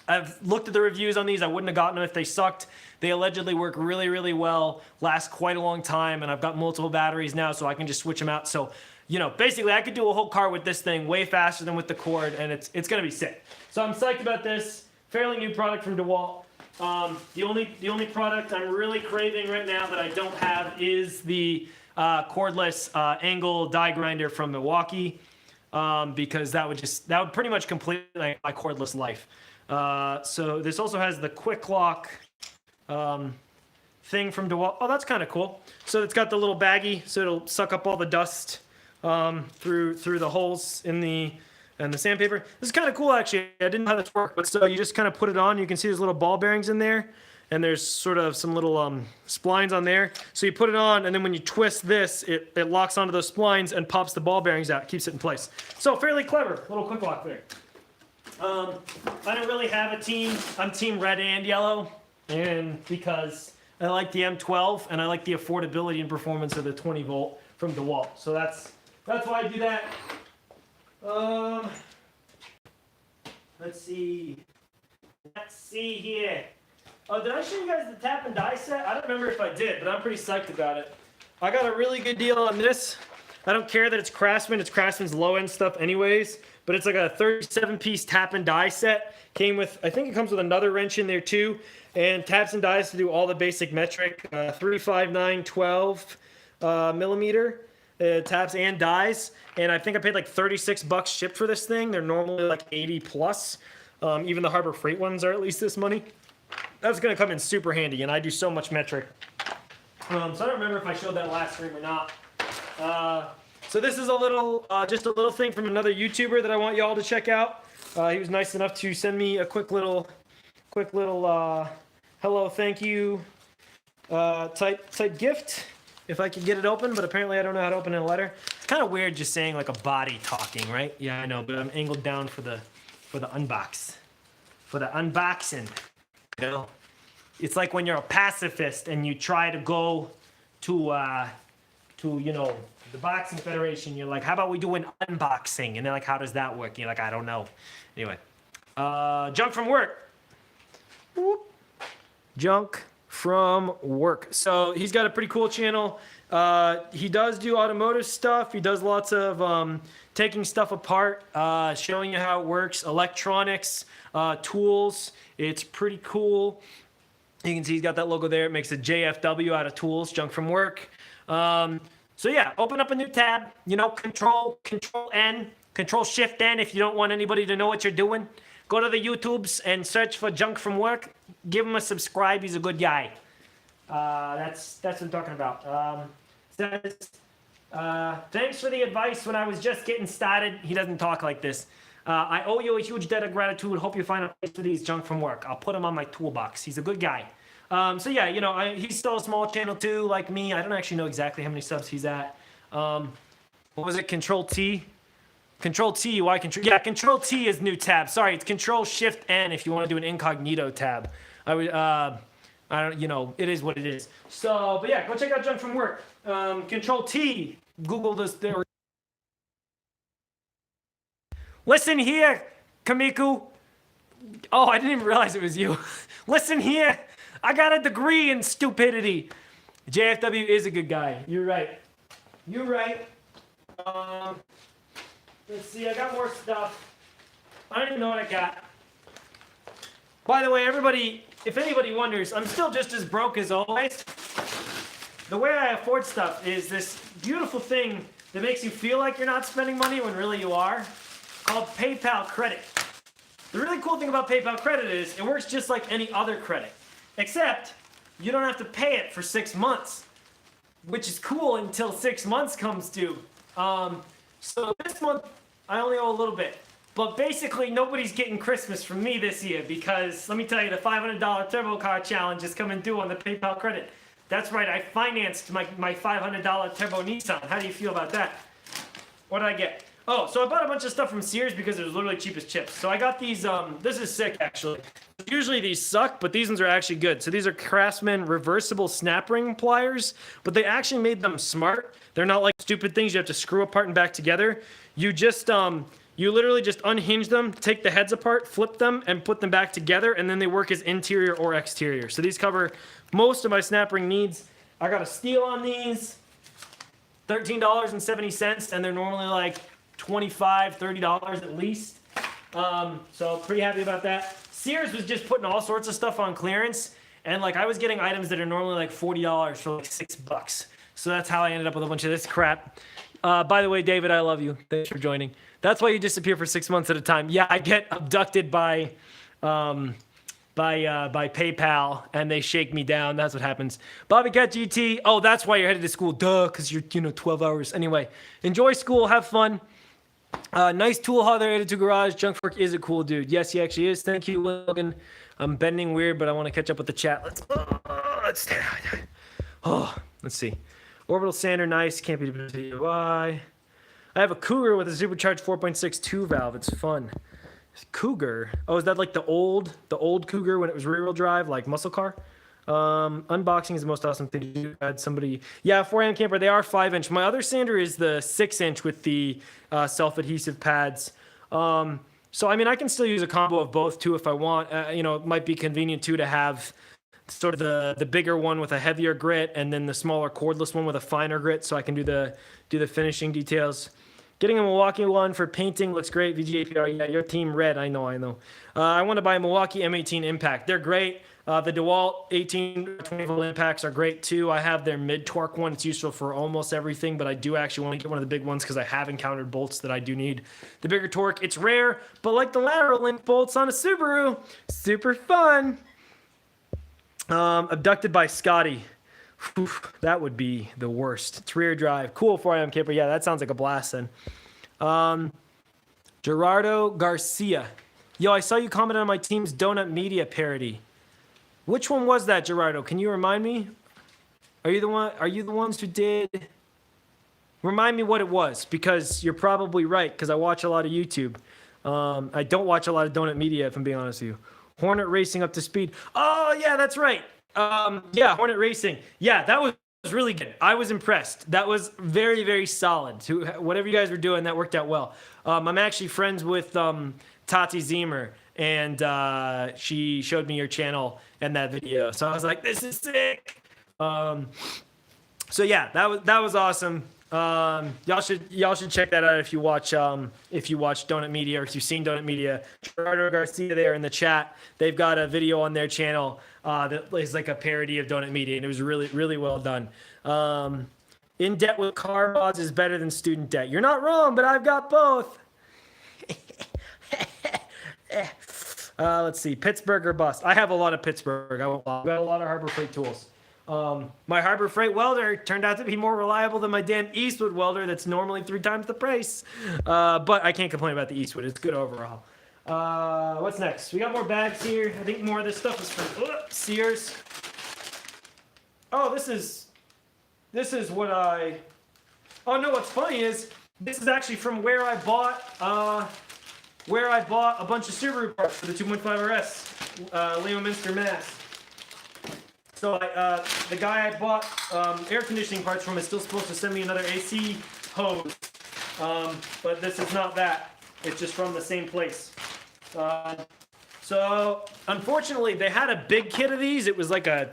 I've looked at the reviews on these. I wouldn't have gotten them if they sucked. They allegedly work really, really well, last quite a long time, and I've got multiple batteries now, so I can just switch them out. So, you know, basically I could do a whole car with this thing way faster than with the cord, and it's gonna be sick. So I'm psyched about this. Fairly new product from DeWalt. The only product I'm really craving right now that I don't have is the cordless angle die grinder from Milwaukee, because that would pretty much complete my cordless life. So this also has the quick lock thing from DeWalt. Oh, that's kind of cool. So it's got the little baggie, so it'll suck up all the dust through the holes in the Sandpaper. This is kind of cool, actually. I didn't know how this worked, but so you just kind of put it on. You can see there's little ball bearings in there, and there's sort of some little splines on there. So you put it on, and then when you twist this, it locks onto those splines and pops the ball bearings out, keeps it in place. So fairly clever, little quick lock there. I don't really have a team. I'm team red and yellow, and because I like the M12 and I like the affordability and performance of the 20 volt from DeWalt. So that's why I do that. Let's see here. Oh, did I show you guys the tap and die set? I don't remember if I did, but I'm pretty psyched about it. I got a really good deal on this. I don't care that it's Craftsman. It's Craftsman's low-end stuff anyways. But it's like a 37-piece tap and die set. Came with, I think it comes with another wrench in there too. And taps and dies to do all the basic metric. 3, 5, 9, 12 millimeter taps and dies. And I think I paid like 36 bucks shipped for this thing. They're normally like 80 plus. Even the Harbor Freight ones are at least this money. That's going to come in super handy, and I do so much metric. So I don't remember if I showed that last stream or not. So this is a little, just a little thing from another YouTuber that I want y'all to check out. He was nice enough to send me a quick little, hello, thank you, type gift. If I could get it open, but apparently I don't know how to open a letter. It's kind of weird just saying like a body talking, right? Yeah, I know, but I'm angled down for the unbox, for the unboxing. You know, it's like when you're a pacifist and you try to go to you know, the boxing federation. You're like, how about we do an unboxing? And they're like, how does that work? And you're like, I don't know. Anyway, junk from work. Whoop. Junk from work. So he's got a pretty cool channel. He does do automotive stuff. He does lots of taking stuff apart, showing you how it works, electronics, tools. It's pretty cool. You can see he's got that logo there. It makes a JFW out of tools, junk from work. So yeah, open up a new tab. You know, Control N, Control Shift N if you don't want anybody to know what you're doing. Go to the YouTubes and search for junk from work. Give him a subscribe. He's a good guy. That's what I'm talking about. Says, thanks for the advice when I was just getting started. He doesn't talk like this. I owe you a huge debt of gratitude. Hope you find a place for these junk from work. I'll put him on my toolbox. He's a good guy. So yeah, you know, he's still a small channel too, like me. I don't actually know exactly how many subs he's at. What was it? Control T? Control T, why Control? Yeah, Control T is new tab. Sorry, it's Control Shift N if you want to do an incognito tab. I don't, you know, it is what it is. So, but yeah, go check out junk from work. Control T, Google this there. Listen here, Kamiku. Oh, I didn't even realize it was you. Listen here. I got a degree in stupidity. JFW is a good guy. You're right. You're right. Let's see. I got more stuff. I don't even know what I got. By the way, everybody, if anybody wonders, I'm still just as broke as always. The way I afford stuff is this beautiful thing that makes you feel like you're not spending money when really you are, called PayPal Credit. The really cool thing about PayPal Credit is it works just like any other credit, except you don't have to pay it for 6 months, which is cool until 6 months comes due. So this month, I only owe a little bit. But basically, nobody's getting Christmas from me this year because, let me tell you, the $500 Turbo Car Challenge is coming due on the PayPal Credit. That's right, I financed my $500 Turbo Nissan. How do you feel about that? What did I get? Oh, so I bought a bunch of stuff from Sears because it was literally cheap as chips. So I got these, this is sick actually. Usually these suck, but these ones are actually good. So these are Craftsman reversible snap ring pliers, but they actually made them smart. They're not like stupid things you have to screw apart and back together. You just, you literally just unhinge them, take the heads apart, flip them, and put them back together, and then they work as interior or exterior. So these cover most of my snap ring needs. I got a steal on these, $13.70, and they're normally like $25, $30 at least. So pretty happy about that. Sears was just putting all sorts of stuff on clearance, and like I was getting items that are normally like $40 for like $6. So that's how I ended up with a bunch of this crap. By the way, David, I love you. Thanks for joining. That's why you disappear for 6 months at a time. Yeah, I get abducted by PayPal, and they shake me down. That's what happens. Bobby Cat GT. Oh, that's why you're headed to school. Duh, because you're 12 hours. Anyway, enjoy school. Have fun. Nice tool haul there, Attitude Garage. Junkfork is a cool dude. Yes, he actually is. Thank you, Logan. I'm bending weird, but I want to catch up with the chat. Let's see. Orbital sander, nice. Can't be DIY. I have a Cougar with a supercharged 4.62 valve. It's fun. Cougar. Oh, is that like the old Cougar when it was rear-wheel drive, like muscle car? Unboxing is the most awesome thing to do. I had somebody, yeah, 4AM camper. They are 5-inch. My other sander is the 6-inch with the self-adhesive pads. So I mean, I can still use a combo of both too if I want. You know, it might be convenient too to have sort of the bigger one with a heavier grit, and then the smaller cordless one with a finer grit, so I can do the finishing details. Getting a Milwaukee one for painting looks great. VGAPR, yeah, your team red. I know. I want to buy a Milwaukee M18 Impact. They're great. The DeWalt 18 20 volt impacts are great too. I have their mid torque one. It's useful for almost everything, but I do actually want to get one of the big ones because I have encountered bolts that I do need the bigger torque. It's rare, but like the lateral link bolts on a Subaru, super fun. Abducted by Scotty. Whew, that would be the worst. It's rear drive. Cool 4am camper. Yeah, that sounds like a blast then. Gerardo Garcia. Yo, I saw you comment on my team's Donut Media parody. Which one was that, Gerardo? Can you remind me? Are you the ones who did? Remind me what it was, because you're probably right, because I watch a lot of YouTube. I don't watch a lot of Donut Media, if I'm being honest with you. Hornet Racing up to speed. Oh, yeah, that's right. Yeah, Hornet Racing. Yeah, that was really good. I was impressed. That was very, very solid. Whatever you guys were doing, that worked out well. I'm actually friends with Tati Zemer, and she showed me your channel and that video. So I was like, this is sick. So yeah, that was awesome. Y'all should check that out if you watch Donut Media, or if you've seen Donut Media. Gerardo Garcia there in the chat. They've got a video on their channel that is like a parody of Donut Media, and it was really, really well done. In debt with car mods is better than student debt. You're not wrong, but I've got both. Let's see, Pittsburgh or bust. I have a lot of Pittsburgh. I've got a lot of Harbor Freight tools. My Harbor Freight welder turned out to be more reliable than my damn Eastwood welder that's normally 3 times the price. But I can't complain about the Eastwood. It's good overall. What's next? We got more bags here. I think more of this stuff is from Sears. Oh, this is what I... Oh, no, what's funny is this is actually from where I bought a bunch of Subaru parts for the 2.5 RS, Leominster, Mass. So the guy I bought air conditioning parts from is still supposed to send me another AC hose, but this is not that. It's just from the same place. So unfortunately, they had a big kit of these. It was like a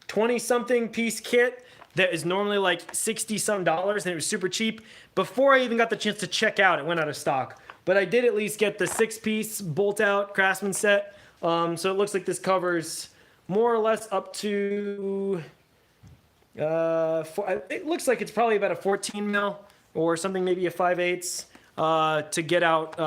20-something piece kit that is normally like $60-some, and it was super cheap. Before I even got the chance to check out, it went out of stock. But I did at least get the 6-piece bolt-out Craftsman set. So it looks like this covers more or less up to, it looks like it's probably about a 14 mil or something, maybe a 5/8 to get out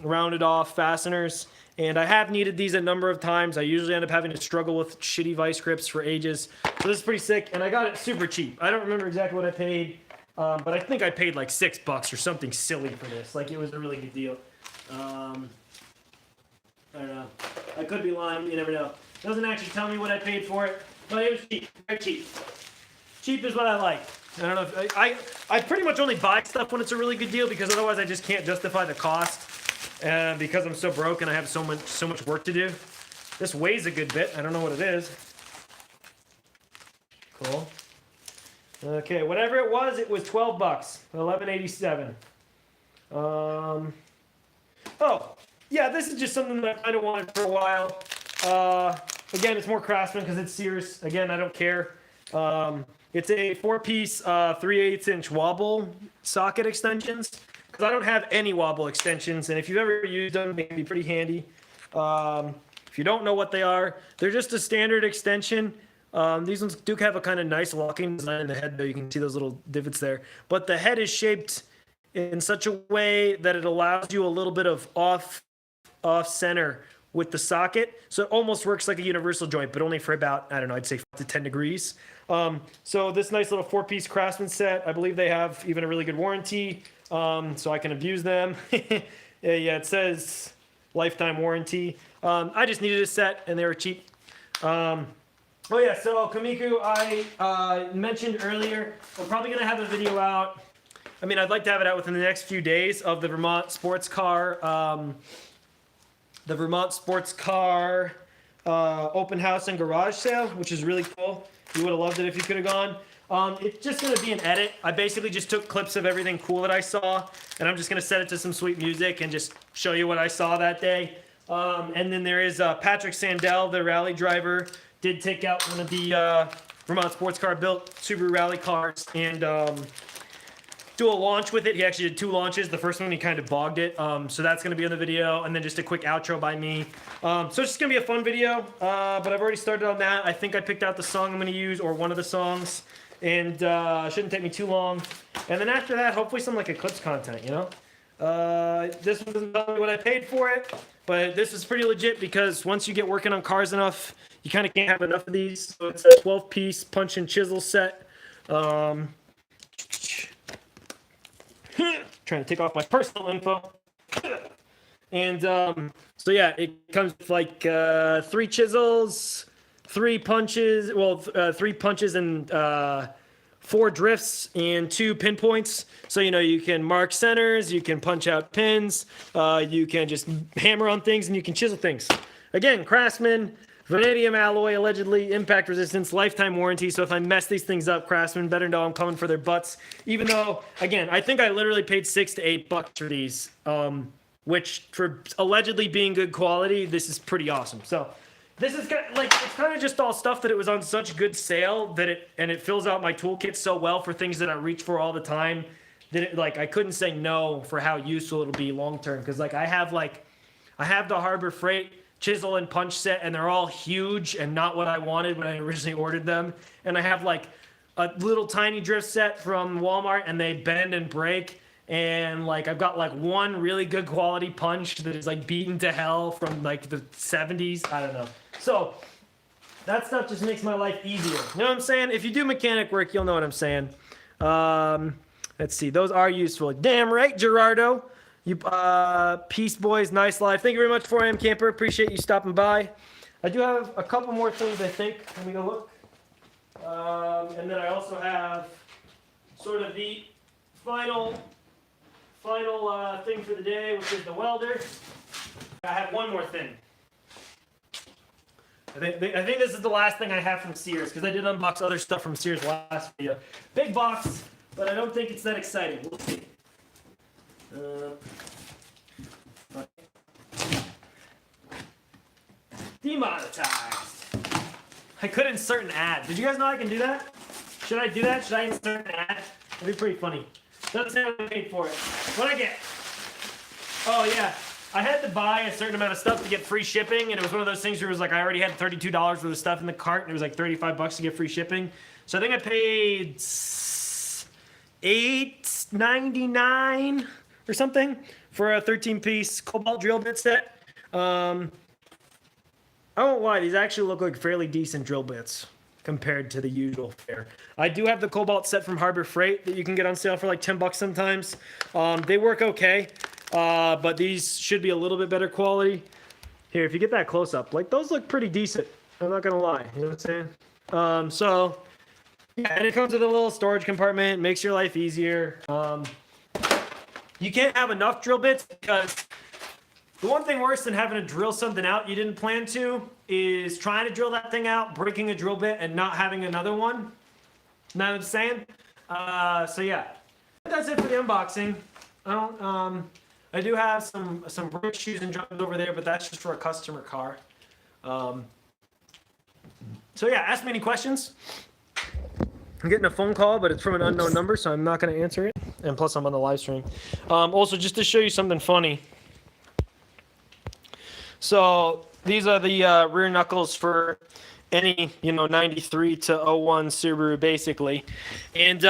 rounded off fasteners. And I have needed these a number of times. I usually end up having to struggle with shitty vice grips for ages. So this is pretty sick, and I got it super cheap. I don't remember exactly what I paid, but I think I paid like $6 or something silly for this. Like, it was a really good deal. I don't know. I could be lying. You never know. It doesn't actually tell me what I paid for it, but it was cheap. Very cheap. Cheap is what I like. I don't know if I pretty much only buy stuff when it's a really good deal, because otherwise I just can't justify the cost. Because I'm so broke and I have so much work to do. This weighs a good bit. I don't know what it is. Cool. Okay, whatever it was $12. $11.87. Oh, yeah, this is just something that I kind of wanted for a while. Again, it's more Craftsman because it's Sears. Again, I don't care. It's a 4-piece 3/8-inch wobble socket extensions. Because I don't have any wobble extensions, and if you've ever used them, they can be pretty handy. If you don't know what they are, they're just a standard extension. These ones do have a kind of nice locking design in the head, though. You can see those little divots there. But the head is shaped in such a way that it allows you a little bit of off-center with the socket. So it almost works like a universal joint, but only for about, I don't know, I'd say 5 to 10 degrees. So this nice little 4-piece Craftsman set, I believe they have even a really good warranty. So I can abuse them. Yeah, it says lifetime warranty. I just needed a set, and they were cheap. Oh yeah, so Kamiku, I mentioned earlier, I'm probably going to have a video out. I mean, I'd like to have it out within the next few days of the Vermont sports car open house and garage sale, which is really cool. You would have loved it if you could have gone. It's just going to be an edit. I basically just took clips of everything cool that I saw, and I'm just going to set it to some sweet music and just show you what I saw that day. And then there is Patrick Sandell, the rally driver, did take out one of the Vermont Sports Car Built Subaru Rally cars and do a launch with it. He actually did 2 launches. The first one he kind of bogged it, so that's going to be in the video, and then just a quick outro by me. So it's just going to be a fun video, but I've already started on that. I think I picked out the song I'm going to use, or one of the songs, and shouldn't take me too long. And then after that, hopefully some like Eclipse content, you know? This one doesn't tell me what I paid for it, but this is pretty legit because once you get working on cars enough, you kind of can't have enough of these. So it's a 12-piece punch and chisel set. Trying to take off my personal info. And so yeah, it comes with like 3 chisels, 3 punches, well, 3 punches and 4 drifts and 2 pinpoints. So, you know, you can mark centers, you can punch out pins, you can just hammer on things, and you can chisel things. Again, Craftsman, vanadium alloy, allegedly, impact resistance, lifetime warranty. So if I mess these things up, Craftsman better know I'm coming for their butts. Even though, again, I think I literally paid $6 to $8 for these, which for allegedly being good quality, this is pretty awesome. So this is kind of, like, it's kind of just all stuff that it was on such good sale that it fills out my toolkit so well for things that I reach for all the time that it, like, I couldn't say no for how useful it'll be long term. Because like I have the Harbor Freight chisel and punch set, and they're all huge and not what I wanted when I originally ordered them. And I have like a little tiny drift set from Walmart, and they bend and break. And like I've got like one really good quality punch that is like beaten to hell from like the 70s. I don't know. So that stuff just makes my life easier. You know what I'm saying? If you do mechanic work, you'll know what I'm saying. Let's see. Those are useful. Damn right, Gerardo. You peace boys, nice live. Thank you very much, 4am Camper. Appreciate you stopping by. I do have a couple more things, I think. Let me go look. And then I also have sort of the final thing for the day, which is the welder. I have one more thing. I think this is the last thing I have from Sears, because I did unbox other stuff from Sears last video. Big box, but I don't think it's that exciting. We'll see. Demonetized. I could insert an ad. Did you guys know I can do that? Should I do that? Should I insert an ad? That'd be pretty funny. Doesn't say I paid for it. What'd I get? Oh yeah, I had to buy a certain amount of stuff to get free shipping, and it was one of those things where it was like I already had $32 worth of stuff in the cart, and it was like $35 to get free shipping. So I think I paid $8.99 or something for a 13-piece cobalt drill bit set. I won't lie, these actually look like fairly decent drill bits compared to the usual fare. I do have the cobalt set from Harbor Freight that you can get on sale for like $10 sometimes. They work okay, but these should be a little bit better quality. Here, if you get that close up, like those look pretty decent. I'm not gonna lie, you know what I'm saying? So, yeah, and it comes with a little storage compartment, makes your life easier. You can't have enough drill bits because the one thing worse than having to drill something out you didn't plan to is trying to drill that thing out, breaking a drill bit, and not having another one. Know what I'm saying? So yeah, that's it for the unboxing. I do have some brake shoes and drums over there, but that's just for a customer car. So yeah, ask me any questions. I'm getting a phone call, but it's from an unknown number, so I'm not going to answer it. And plus, I'm on the live stream. Also, just to show you something funny. So these are the rear knuckles for any, 93 to 01 Subaru, basically. And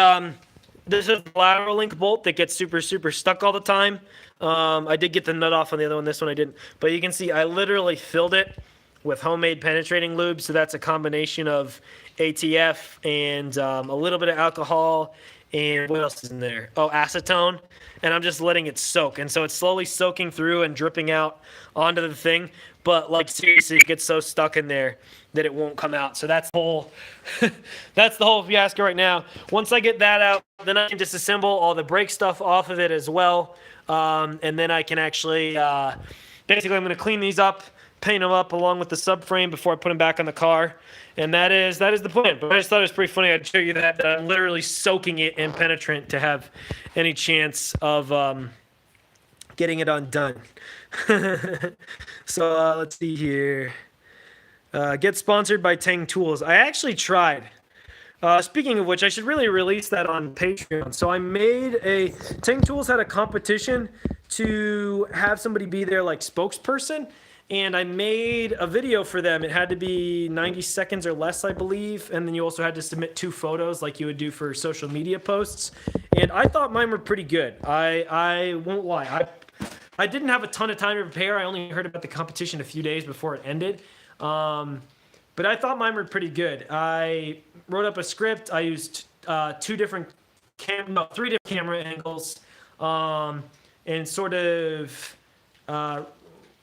this is a lateral link bolt that gets super stuck all the time. I did get the nut off on the other one. This one I didn't. But you can see I literally filled it with homemade penetrating lube. So that's a combination of ATF and a little bit of alcohol. And what else is in there? Oh, acetone. And I'm just letting it soak. And so it's slowly soaking through and dripping out onto the thing. But like seriously, it gets so stuck in there that it won't come out. So that's the whole that's the whole fiasco right now. Once I get that out, then I can disassemble all the brake stuff off of it as well. And then I can actually basically I'm going to clean these up, paint them up along with the subframe before I put them back on the car. And that is the plan. But I just thought it was pretty funny. I'd show you that I'm literally soaking it in penetrant to have any chance of getting it undone. So let's see here. Get sponsored by Tang Tools. I actually tried. Speaking of which, I should really release that on Patreon. So I made Tang Tools had a competition to have somebody be their like spokesperson, and I made a video for them. It had to be 90 seconds or less, I believe, and then you also had to submit 2 photos like you would do for social media posts. And I thought mine were pretty good. I won't lie. I didn't have a ton of time to prepare. I only heard about the competition a few days before it ended. But I thought mine were pretty good. I wrote up a script. I used 3 different camera angles, and sort of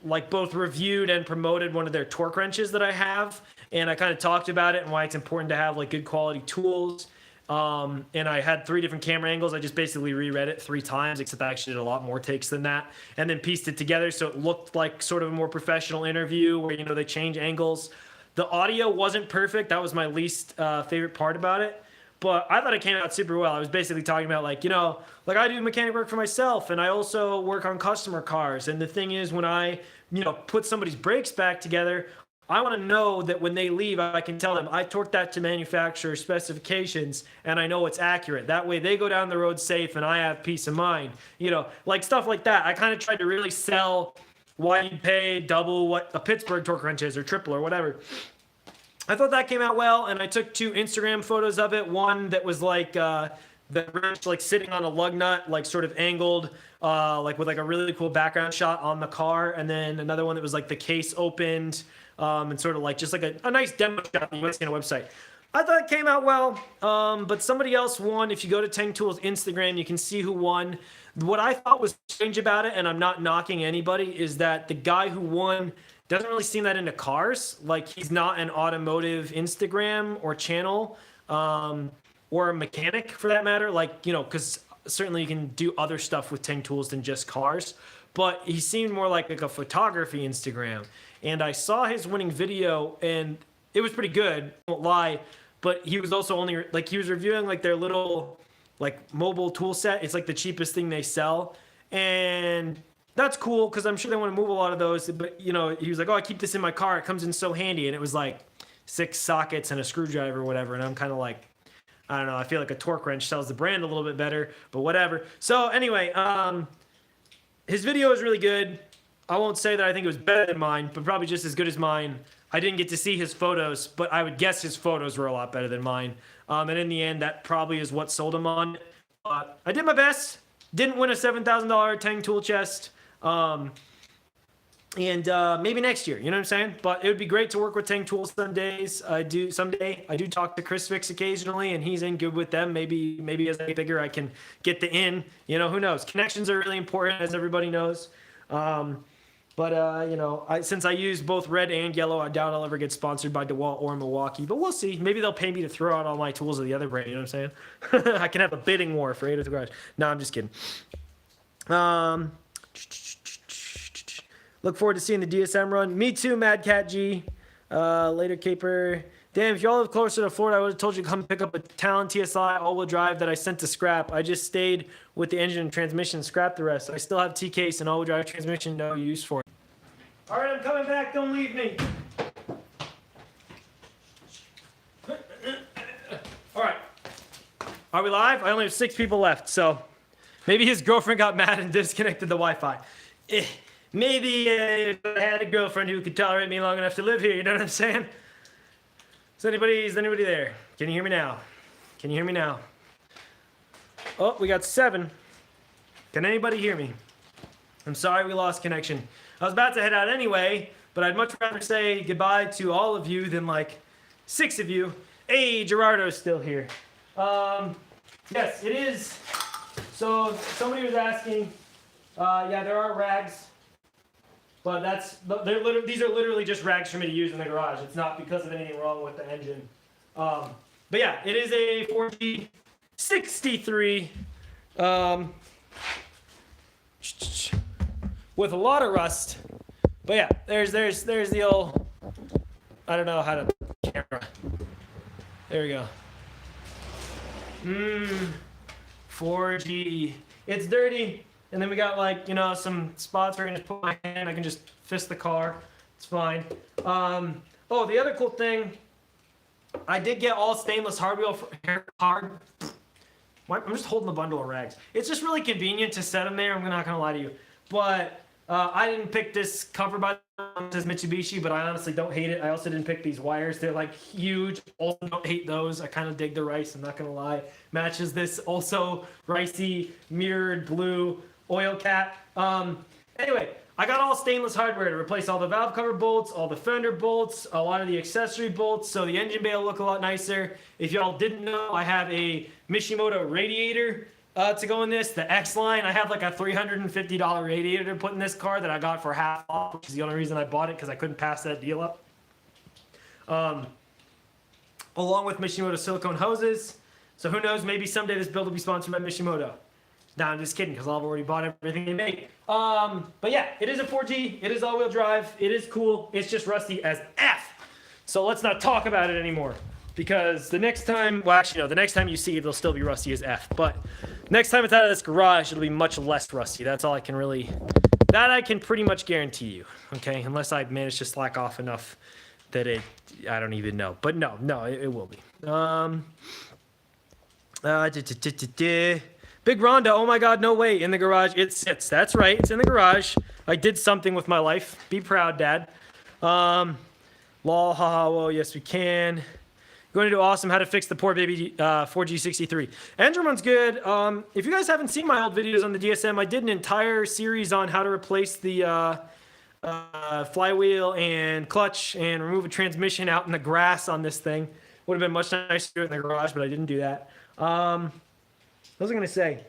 like both reviewed and promoted one of their torque wrenches that I have. And I kind of talked about it and why it's important to have like good quality tools. And I had 3 different camera angles. I just basically reread it 3 times, except I actually did a lot more takes than that, and then pieced it together so it looked like sort of a more professional interview where, you know, they change angles. The audio wasn't perfect. That was my least favorite part about it. But I thought it came out super well. I was basically talking about, like, you know, like I do mechanic work for myself, and I also work on customer cars. And the thing is, when I, you know, put somebody's brakes back together, I want to know that when they leave, I can tell them I torqued that to manufacturer specifications, and I know it's accurate. That way they go down the road safe, and I have peace of mind. You know, like stuff like that. I kind of tried to really sell why you pay double what a Pittsburgh torque wrench is, or triple, or whatever. I thought that came out well, and I took 2 Instagram photos of it. One that was like the wrench like sitting on a lug nut, like sort of angled, like with like a really cool background shot on the car, and then another one that was like the case opened, and sort of like just like a nice demo shot on the website. I thought it came out well, but somebody else won. If you go to Tang Tools Instagram, you can see who won. What I thought was strange about it, and I'm not knocking anybody, is that the guy who won doesn't really seem that into cars. Like, he's not an automotive Instagram or channel, or a mechanic for that matter. Like, you know, because certainly you can do other stuff with Tang Tools than just cars. But he seemed more like a photography Instagram. And I saw his winning video, and it was pretty good, won't lie. But he was also only, like, he was reviewing, like, their little, like, mobile tool set. It's, like, the cheapest thing they sell. And that's cool, because I'm sure they want to move a lot of those. But, you know, he was like, oh, I keep this in my car. It comes in so handy. And it was, like, 6 sockets and a screwdriver or whatever. And I'm kind of like, I don't know. I feel like a torque wrench sells the brand a little bit better. But whatever. So, anyway, his video is really good. I won't say that I think it was better than mine, but probably just as good as mine. I didn't get to see his photos, but I would guess his photos were a lot better than mine. And in the end, that probably is what sold him on. I did my best. Didn't win a $7,000 Tang tool chest. And maybe next year, you know what I'm saying? But it would be great to work with Tang Tools someday. I do talk to Chris Fix occasionally, and he's in good with them. Maybe as I get bigger, I can get the in. You know, who knows? Connections are really important, as everybody knows. You know, since I use both red and yellow, I doubt I'll ever get sponsored by DeWalt or Milwaukee. But we'll see. Maybe they'll pay me to throw out all my tools of the other brand. You know what I'm saying? I can have a bidding war for 8 of the garage. No, I'm just kidding. Look forward to seeing the DSM run. Me too, Mad Cat G. Later, Caper. Damn, if y'all live closer to Florida, I would have told you to come pick up a Talon TSI all-wheel drive that I sent to scrap. I just stayed with the engine and transmission and scrapped the rest. I still have T-case and all-wheel drive transmission, no use for it. All right, I'm coming back. Don't leave me. All right. Are we live? I only have 6 people left, so maybe his girlfriend got mad and disconnected the Wi-Fi. Maybe if I had a girlfriend who could tolerate me long enough to live here, you know what I'm saying? Is anybody there? Can you hear me now? Can you hear me now? Oh, we got 7. Can anybody hear me? I'm sorry we lost connection. I was about to head out anyway, but I'd much rather say goodbye to all of you than like 6 of you. Hey, Gerardo's still here. Yes, it is. So somebody was asking, yeah, there are rags. But these are literally just rags for me to use in the garage. It's not because of anything wrong with the engine. But yeah, it is a 4G63 with a lot of rust. But yeah, there's the old, I don't know how to camera. There we go. 4G. It's dirty. And then we got, like, you know, some spots where I can just put my hand, I can just fist the car. It's fine. Oh, the other cool thing, I did get all stainless hardware hard. I'm just holding the bundle of rags. It's just really convenient to set them there. I'm not gonna lie to you, but I didn't pick this cover by it says Mitsubishi, but I honestly don't hate it. I also didn't pick these wires. They're like huge. Also don't hate those. I kind of dig the rice. I'm not gonna lie. Matches this also ricey mirrored blue oil cap. Anyway, I got all stainless hardware to replace all the valve cover bolts, all the fender bolts, a lot of the accessory bolts, so the engine bay will look a lot nicer. If y'all didn't know, I have a Mishimoto radiator to go in this, the X line. I have like a $350 radiator to put in this car that I got for half off, which is the only reason I bought it, because I couldn't pass that deal up. Along with Mishimoto silicone hoses. So who knows, maybe someday this build will be sponsored by Mishimoto. No, I'm just kidding, because I've already bought everything they make. But yeah, it is a 4G. It is all-wheel drive. It is cool. It's just rusty as F. So let's not talk about it anymore. Because the next time, well, actually, no, the next time you see it, it'll still be rusty as F. But next time it's out of this garage, it'll be much less rusty. That's all I can really, that I can pretty much guarantee you. Okay, unless I manage to slack off enough that I don't even know. But no, it will be. Big Ronda, oh my God, no way, in the garage. It sits. That's right, it's in the garage. I did something with my life. Be proud, Dad. Lol, haha, whoa, yes we can. Going to do awesome. How to fix the poor baby 4G63. Engine runs good. If you guys haven't seen my old videos on the DSM, I did an entire series on how to replace the flywheel and clutch and remove a transmission out in the grass on this thing. Would have been much nicer to do it in the garage, but I didn't do that. What was I going to say?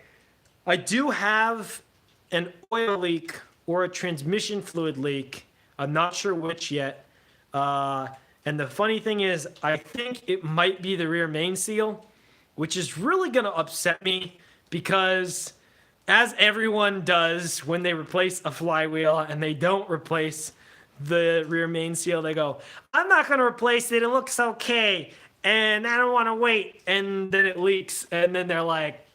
I do have an oil leak or a transmission fluid leak. I'm not sure which yet. And the funny thing is, I think it might be the rear main seal, which is really going to upset me because, as everyone does when they replace a flywheel and they don't replace the rear main seal, they go, I'm not going to replace it. It looks okay. And I don't want to wait. And then it leaks. And then they're like,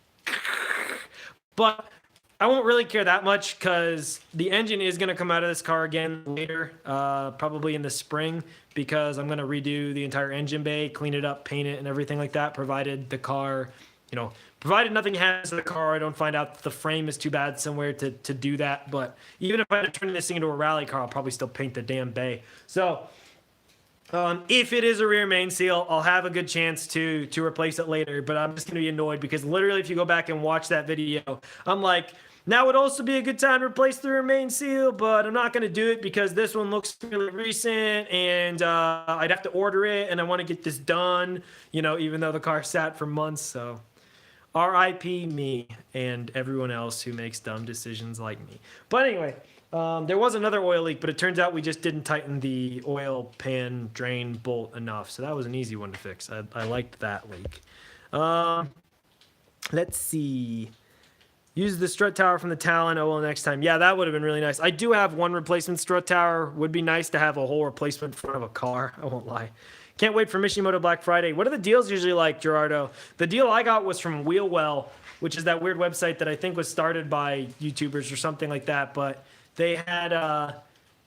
but I won't really care that much because the engine is going to come out of this car again later, probably in the spring, because I'm going to redo the entire engine bay, clean it up, paint it, and everything like that, provided the car, provided nothing happens to the car, I don't find out the frame is too bad somewhere to do that. But even if I had to turn this thing into a rally car, I'll probably still paint the damn bay. So if it is a rear main seal, I'll have a good chance to replace it later, but I'm just going to be annoyed because literally if you go back and watch that video, I'm like, now would also be a good time to replace the rear main seal, but I'm not going to do it because this one looks really recent and I'd have to order it and I want to get this done, even though the car sat for months. So RIP me and everyone else who makes dumb decisions like me. But anyway, there was another oil leak, but it turns out we just didn't tighten the oil pan drain bolt enough. So that was an easy one to fix. I liked that leak. Let's see. Use the strut tower from the Talon. Oh, well, next time. Yeah, that would have been really nice. I do have one replacement strut tower. Would be nice to have a whole replacement front of a car. I won't lie. Can't wait for Mishimoto Black Friday. What are the deals usually like, Gerardo? The deal I got was from Wheelwell, which is that weird website that I think was started by YouTubers or something like that. But they had,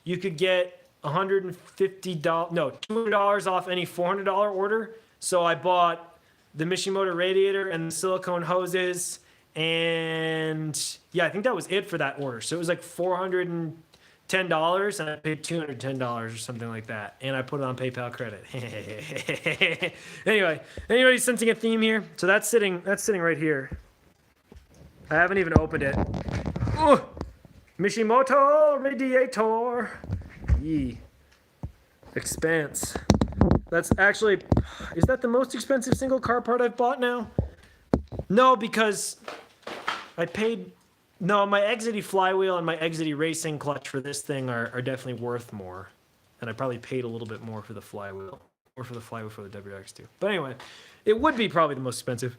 you could get $200 off any $400 order. So I bought the Mishimoto radiator and the silicone hoses. And yeah, I think that was it for that order. So it was like $410 and I paid $210 or something like that. And I put it on PayPal credit. Anyway, anybody sensing a theme here? So that's sitting right here. I haven't even opened it. Ooh, Mishimoto radiator. Yee. Expanse. That's actually, is that the most expensive single car part I've bought now? No, because I paid, no, my Exity flywheel and my Exity racing clutch for this thing are definitely worth more. And I probably paid a little bit more for the flywheel, or for the flywheel for the WX2. But anyway, it would be probably the most expensive.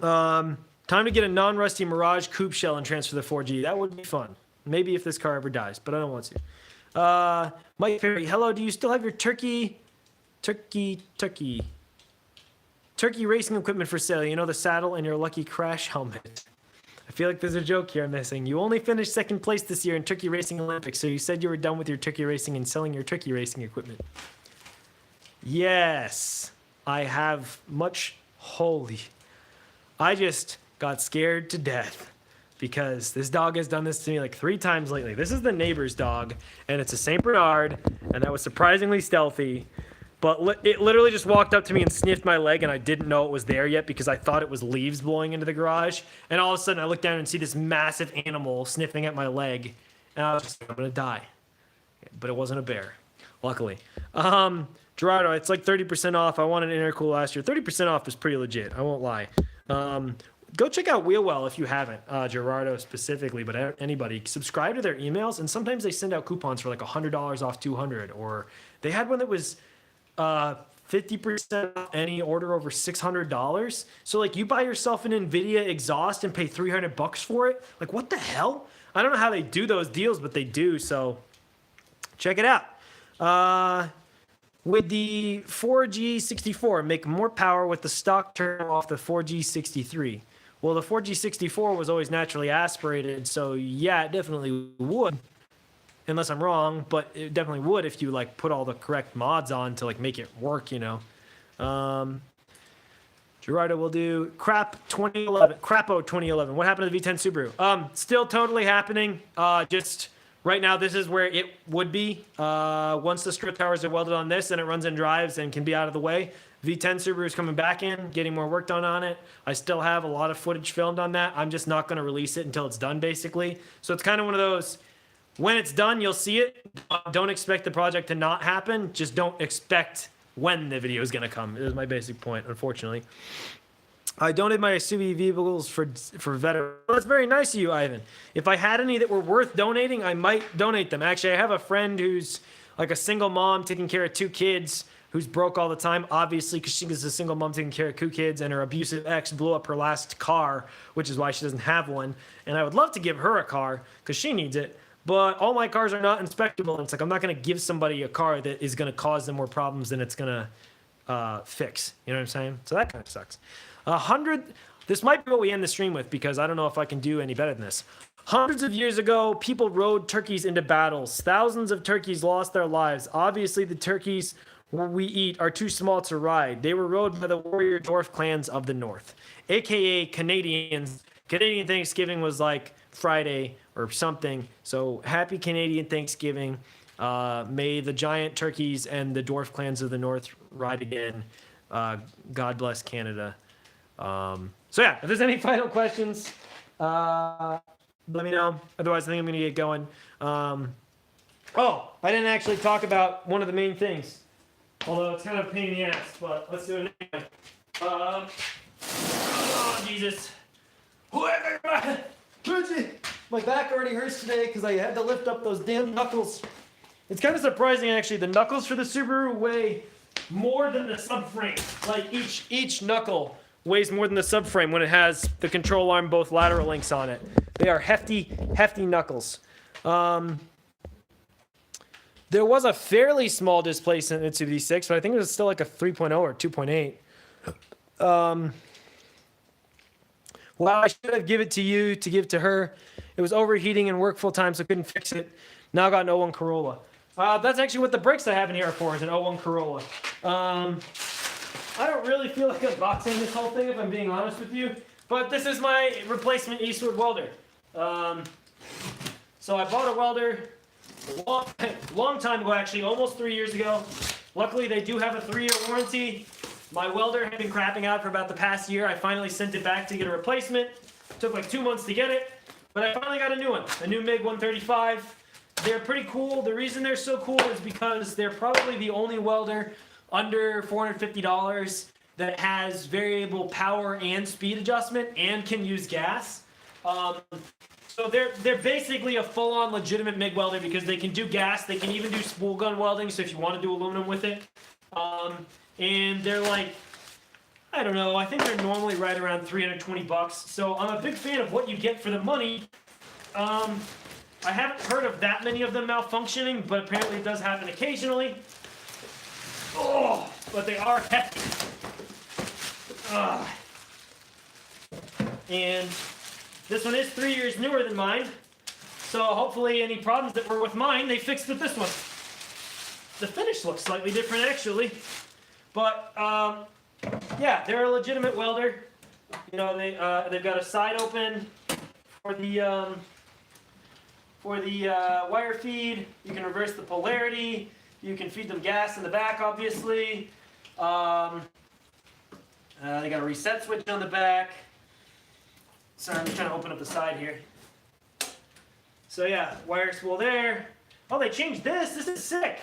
Time to get a non-rusty Mirage coupe shell and transfer the 4G. That would be fun. Maybe if this car ever dies, but I don't want to. Mike Ferry, hello, do you still have your turkey racing equipment for sale? The saddle and your lucky crash helmet. I feel like there's a joke here I'm missing. You only finished second place this year in Turkey Racing Olympics, so you said you were done with your turkey racing and selling your turkey racing equipment. Yes, I have much. Holy. I just got scared to death because this dog has done this to me like 3 times lately. This is the neighbor's dog, and it's a Saint Bernard, and that was surprisingly stealthy. But it literally just walked up to me and sniffed my leg, and I didn't know it was there yet because I thought it was leaves blowing into the garage. And all of a sudden, I look down and see this massive animal sniffing at my leg, and I was just like, I'm gonna die. But it wasn't a bear, luckily. Gerardo, it's like 30% off. I wanted an intercool last year. 30% off is pretty legit. I won't lie. Go check out Wheelwell if you haven't. Gerardo specifically, but anybody. Subscribe to their emails, and sometimes they send out coupons for like $100 off 200, or they had one that was 50% off any order over $600. So like you buy yourself an NVIDIA exhaust and pay $300 for it. Like what the hell? I don't know how they do those deals, but they do. So check it out. With the 4G64, make more power with the stock turn off the 4G63. Well, the 4G64 was always naturally aspirated, so yeah, it definitely would. Unless I'm wrong, but it definitely would if you like put all the correct mods on to like make it work, you know. Gerardo will do Crapo 2011. What happened to the V10 Subaru? Still totally happening. Just right now, this is where it would be. Once the strip towers are welded on this and it runs and drives and can be out of the way, V10 Subaru is coming back in, getting more work done on it. I still have a lot of footage filmed on that. I'm just not going to release it until it's done, basically. So it's kind of one of those, when it's done, you'll see it. Don't expect the project to not happen. Just don't expect when the video is going to come. Is my basic point, unfortunately. I donated my SUV vehicles for veterans. Well, that's very nice of you, Ivan. If I had any that were worth donating, I might donate them. Actually, I have a friend who's like a single mom taking care of 2 kids who's broke all the time, obviously, because she is a single mom taking care of 2 kids, and her abusive ex blew up her last car, which is why she doesn't have one. And I would love to give her a car because she needs it. But all my cars are not inspectable. And it's like I'm not going to give somebody a car that is going to cause them more problems than it's going to fix. You know what I'm saying? So that kind of sucks. 100. This might be what we end the stream with because I don't know if I can do any better than this. Hundreds of years ago, people rode turkeys into battles. Thousands of turkeys lost their lives. Obviously, the turkeys we eat are too small to ride. They were rode by the warrior dwarf clans of the North, aka Canadians. Canadian Thanksgiving was like Friday or something. So happy Canadian Thanksgiving. May the giant turkeys and the dwarf clans of the North ride again. God bless Canada. So yeah, if there's any final questions, let me know. Otherwise, I think I'm going to get going. Oh, I didn't actually talk about one of the main things. Although it's kind of a pain in the ass, but let's do it anyway. Oh, Jesus. My back already hurts today because I had to lift up those damn knuckles. It's kind of surprising, actually. The knuckles for the Subaru weigh more than the subframe. Like, each knuckle weighs more than the subframe when it has the control arm, both lateral links on it. They are hefty knuckles. There was a fairly small displacement in the V6, but I think it was still like a 3.0 or 2.8. Well, I should have given it to you to give to her. It was overheating and worked full time, so couldn't fix it. Now I got an 01 Corolla. That's actually what the brakes I have in here are for, is an 01 Corolla. I don't really feel like unboxing this whole thing, if I'm being honest with you. But this is my replacement Eastwood welder. So I bought a welder a long time ago, actually, almost 3 years ago. Luckily, they do have a 3-year warranty. My welder had been crapping out for about the past year. I finally sent it back to get a replacement. Took like 2 months to get it, but I finally got a new one, a new MiG 135. They're pretty cool. The reason they're so cool is because they're probably the only welder under $450 that has variable power and speed adjustment and can use gas. So they're basically a full-on legitimate MIG welder because they can do gas. They can even do spool gun welding, so if you want to do aluminum with it. And they're like, I don't know, I think they're normally right around $320. So I'm a big fan of what you get for the money. I haven't heard of that many of them malfunctioning, but apparently it does happen occasionally. Oh, but they are hefty. And this one is 3 years newer than mine, so hopefully any problems that were with mine, they fixed with this one. The finish looks slightly different, actually. But yeah, they're a legitimate welder. You know, they've got a side open for the wire feed. You can reverse the polarity. You can feed them gas in the back, obviously. They got a reset switch on the back. Sorry, I'm just trying to open up the side here. So yeah, wire spool there. Oh, they changed this. This is sick.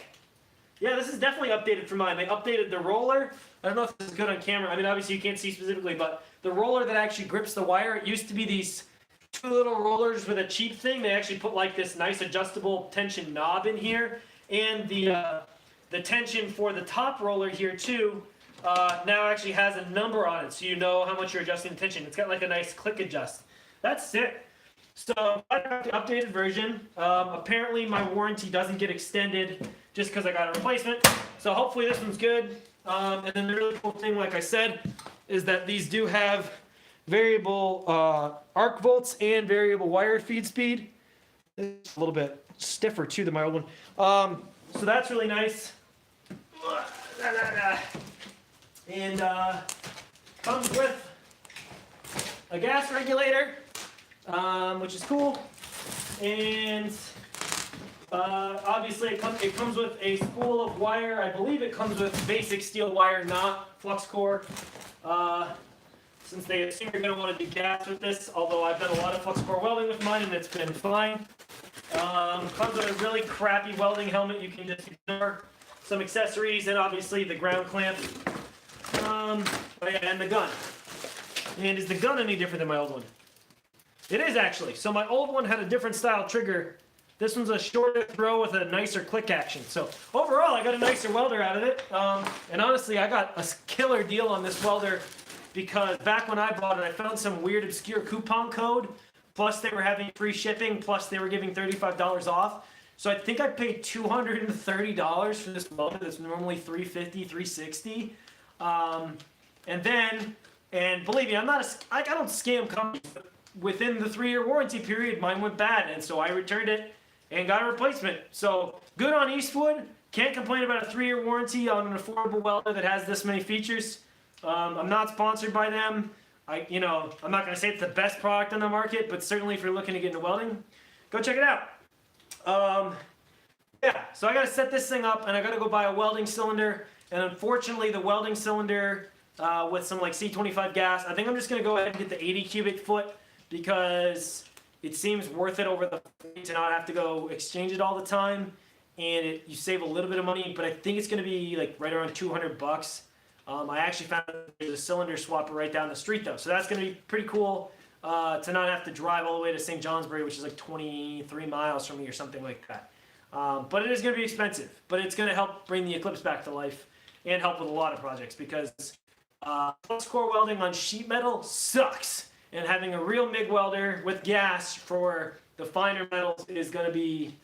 Yeah, this is definitely updated from mine. They updated the roller. I don't know if this is good on camera. I mean, obviously you can't see specifically, but the roller that actually grips the wire, it used to be these two little rollers with a cheap thing. They actually put like this nice adjustable tension knob in here. And the tension for the top roller here too, now actually has a number on it, so you know how much you're adjusting the tension. It's got like a nice click adjust. That's sick. So I got the updated version. Apparently my warranty doesn't get extended just because I got a replacement. So hopefully this one's good. And then the really cool thing, like I said, is that these do have variable arc volts and variable wire feed speed. It's a little bit stiffer too than my old one. So that's really nice. And comes with a gas regulator, which is cool. And obviously it comes with a spool of wire. I believe it comes with basic steel wire, not flux core. Since they assume you're going to want to do gas with this, although I've done a lot of flux core welding with mine and it's been fine. Comes with a really crappy welding helmet you can just ignore. Some accessories and obviously the ground clamp. And the gun. And is the gun any different than my old one? It is actually. So my old one had a different style trigger. This one's a shorter throw with a nicer click action. So overall, I got a nicer welder out of it. And honestly, I got a killer deal on this welder because back when I bought it, I found some weird obscure coupon code. Plus they were having free shipping. Plus they were giving $35 off. So I think I paid $230 for this welder that's normally $350, $360. And believe me, I don't scam companies. But within the 3-year warranty period, mine went bad, and so I returned it and got a replacement. So good on Eastwood. Can't complain about a 3-year warranty on an affordable welder that has this many features. I'm not sponsored by them. I'm not going to say it's the best product on the market, but certainly if you're looking to get into welding, go check it out. Yeah, so I got to set this thing up, and I got to go buy a welding cylinder. And unfortunately, the welding cylinder with some like C25 gas, I think I'm just going to go ahead and get the 80 cubic foot because it seems worth it over the to not have to go exchange it all the time. And you save a little bit of money, but I think it's going to be like right around $200. I actually found there's a cylinder swapper right down the street though. So that's going to be pretty cool to not have to drive all the way to St. Johnsbury, which is like 23 miles from me or something like that. But it is going to be expensive, but it's going to help bring the Eclipse back to life and help with a lot of projects because flux core welding on sheet metal sucks. And having a real MIG welder with gas for the finer metals is going to be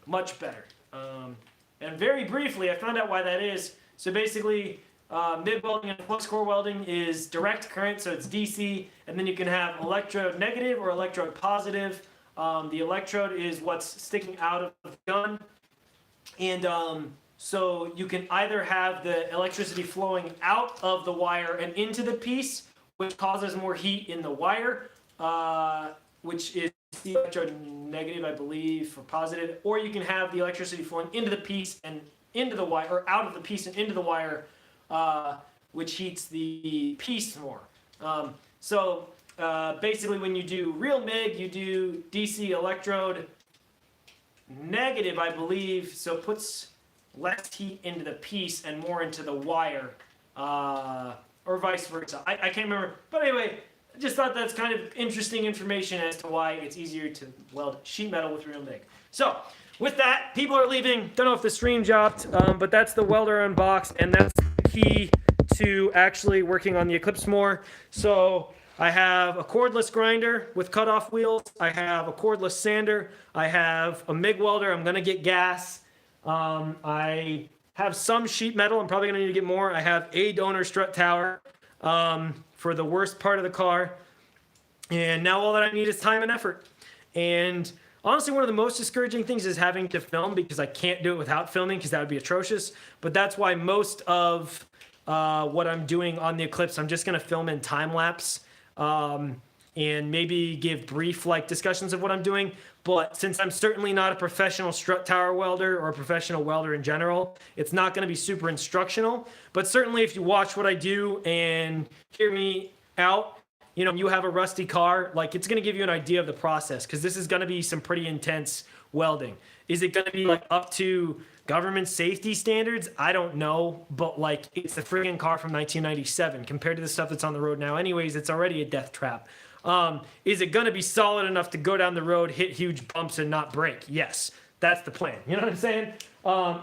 much better. And very briefly, I found out why that is. So basically, MIG welding and flux core welding is direct current, so it's DC, and then you can have electrode negative or electrode positive. The electrode is what's sticking out of the gun. And so you can either have the electricity flowing out of the wire and into the piece, which causes more heat in the wire, which is the electrode negative, I believe, for positive. Or you can have the electricity flowing into the piece and into the wire, or out of the piece and into the wire, which heats the piece more. Basically, when you do real MIG, you do DC electrode negative, I believe, so it puts less heat into the piece and more into the wire, or vice versa. I can't remember. But anyway, I just thought that's kind of interesting information as to why it's easier to weld sheet metal with real MIG. So, with that, people are leaving. Don't know if the stream dropped, but that's the welder unbox, and that's the key to actually working on the Eclipse more. So, I have a cordless grinder with cutoff wheels. I have a cordless sander. I have a MIG welder. I'm going to get gas. I have some sheet metal. I'm probably going to need to get more. I have a donor strut tower for the worst part of the car. And now all that I need is time and effort. And honestly, one of the most discouraging things is having to film because I can't do it without filming because that would be atrocious. But that's why most of what I'm doing on the Eclipse. I'm just going to film in time lapse and maybe give brief like discussions of what I'm doing. But since I'm certainly not a professional strut tower welder or a professional welder in general, it's not going to be super instructional. But certainly if you watch what I do and hear me out, you know, you have a rusty car, like it's going to give you an idea of the process, because this is going to be some pretty intense welding. Is it going to be like up to government safety standards? I don't know, but like it's a friggin' car from 1997 compared to the stuff that's on the road now. Anyways, it's already a death trap. Is it going to be solid enough to go down the road, hit huge bumps, and not break? Yes, that's the plan. You know what I'm saying?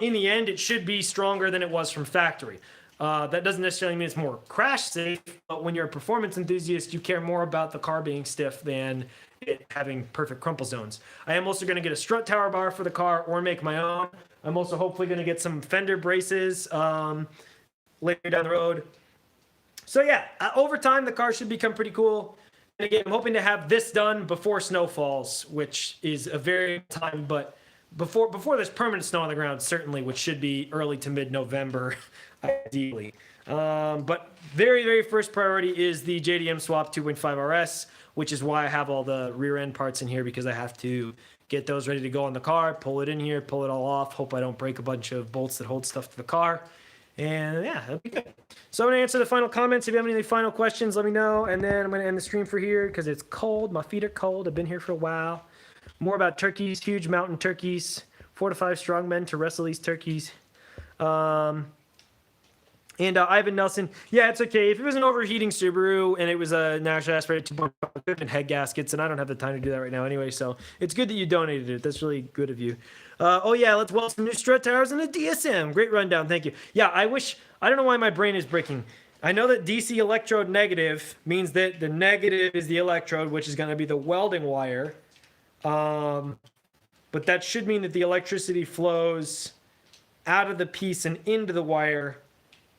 In the end, it should be stronger than it was from factory. That doesn't necessarily mean it's more crash safe, but when you're a performance enthusiast, you care more about the car being stiff than it having perfect crumple zones. I am also going to get a strut tower bar for the car or make my own. I'm also hopefully going to get some fender braces later down the road. So yeah, over time, the car should become pretty cool. And again, I'm hoping to have this done before snow falls, which is a very time, but before there's permanent snow on the ground, certainly, which should be early to mid-November, ideally. But very, very first priority is the JDM Swap 2.5 RS, which is why I have all the rear end parts in here, because I have to get those ready to go on the car, pull it in here, pull it all off, hope I don't break a bunch of bolts that hold stuff to the car. And yeah, that'll be good. So I'm going to answer the final comments. If you have any final questions, let me know. And then I'm going to end the stream for here because it's cold. My feet are cold. I've been here for a while. More about turkeys, huge mountain turkeys, 4 to 5 strong men to wrestle these turkeys. And Ivan Nelson, yeah, it's okay. If it was an overheating Subaru and it was a natural aspirated 2.5 and head gaskets, and I don't have the time to do that right now anyway, so it's good that you donated it. That's really good of you. Oh, yeah, let's weld some new strut towers and a DSM. Great rundown. Thank you. Yeah, I don't know why my brain is breaking. I know that DC electrode negative means that the negative is the electrode, which is going to be the welding wire. But that should mean that the electricity flows out of the piece and into the wire,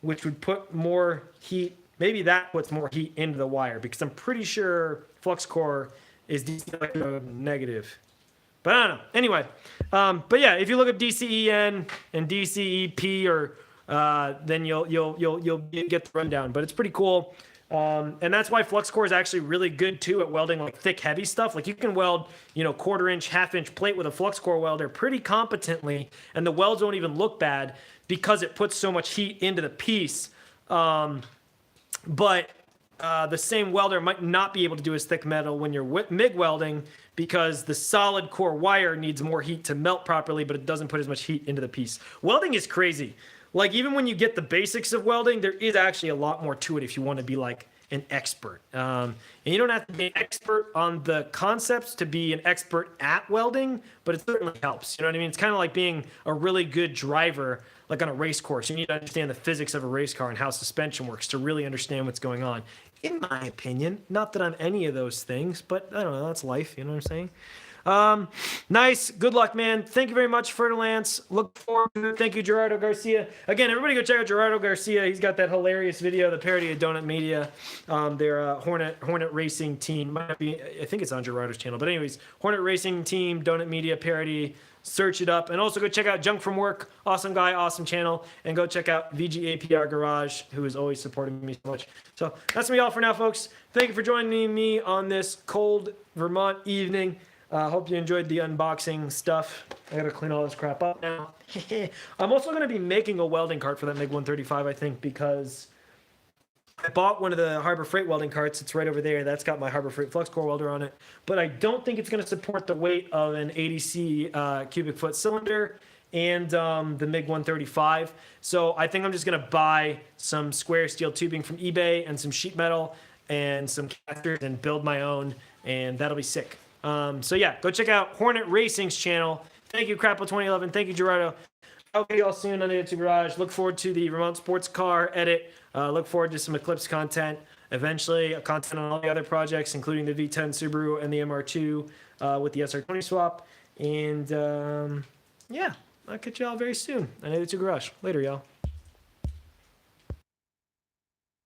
which would put more heat. Maybe that puts more heat into the wire, because I'm pretty sure flux core is DC electrode negative. But I don't know. Anyway, but yeah, if you look up DCEN and DCEP, or then you'll get the rundown. But it's pretty cool. And that's why flux core is actually really good too at welding like thick, heavy stuff. Like you can weld, 1/4 inch, 1/2 inch plate with a flux core welder pretty competently, and the welds don't even look bad because it puts so much heat into the piece. But the same welder might not be able to do as thick metal when you're MIG welding, because the solid core wire needs more heat to melt properly, but it doesn't put as much heat into the piece. Welding is crazy. Like even when you get the basics of welding, there is actually a lot more to it if you want to be like an expert. And you don't have to be an expert on the concepts to be an expert at welding, but it certainly helps. You know what I mean? It's kind of like being a really good driver, like on a race course. You need to understand the physics of a race car and how suspension works to really understand what's going on. In my opinion, not that I'm any of those things, but I don't know, that's life, you know what I'm saying? Nice. Good luck, man. Thank you very much, Fertilance. Look forward to it. Thank you, Gerardo Garcia. Again, everybody go check out Gerardo Garcia. He's got that hilarious video, the parody of Donut Media. Their Hornet Racing Team. Might be, I think it's on Gerardo's channel. But anyways, Hornet Racing Team, Donut Media parody. Search it up. And also go check out Junk From Work. Awesome guy, awesome channel. And go check out VGAPR Garage, who is always supporting me so much. So that's me all for now, folks. Thank you for joining me on this cold Vermont evening. Hope you enjoyed the unboxing stuff. I gotta clean all this crap up now. I'm also gonna be making a welding cart for that MiG 135, I think, because I bought one of the Harbor Freight welding carts. It's right over there. That's got my Harbor Freight flux core welder on it. But I don't think it's gonna support the weight of an 80C cubic foot cylinder and the MiG 135. So I think I'm just gonna buy some square steel tubing from eBay and some sheet metal and some casters and build my own, and that'll be sick. So yeah, go check out Hornet Racing's channel. Thank you, Crapple2011. Thank you, Gerardo. I'll see y'all soon on the YouTube Garage. Look forward to the Vermont sports car edit. Look forward to some Eclipse content. Eventually, content on all the other projects, including the V10 Subaru and the MR2 with the SR20 swap. And yeah, I'll catch y'all very soon on the YouTube Garage. Later, y'all.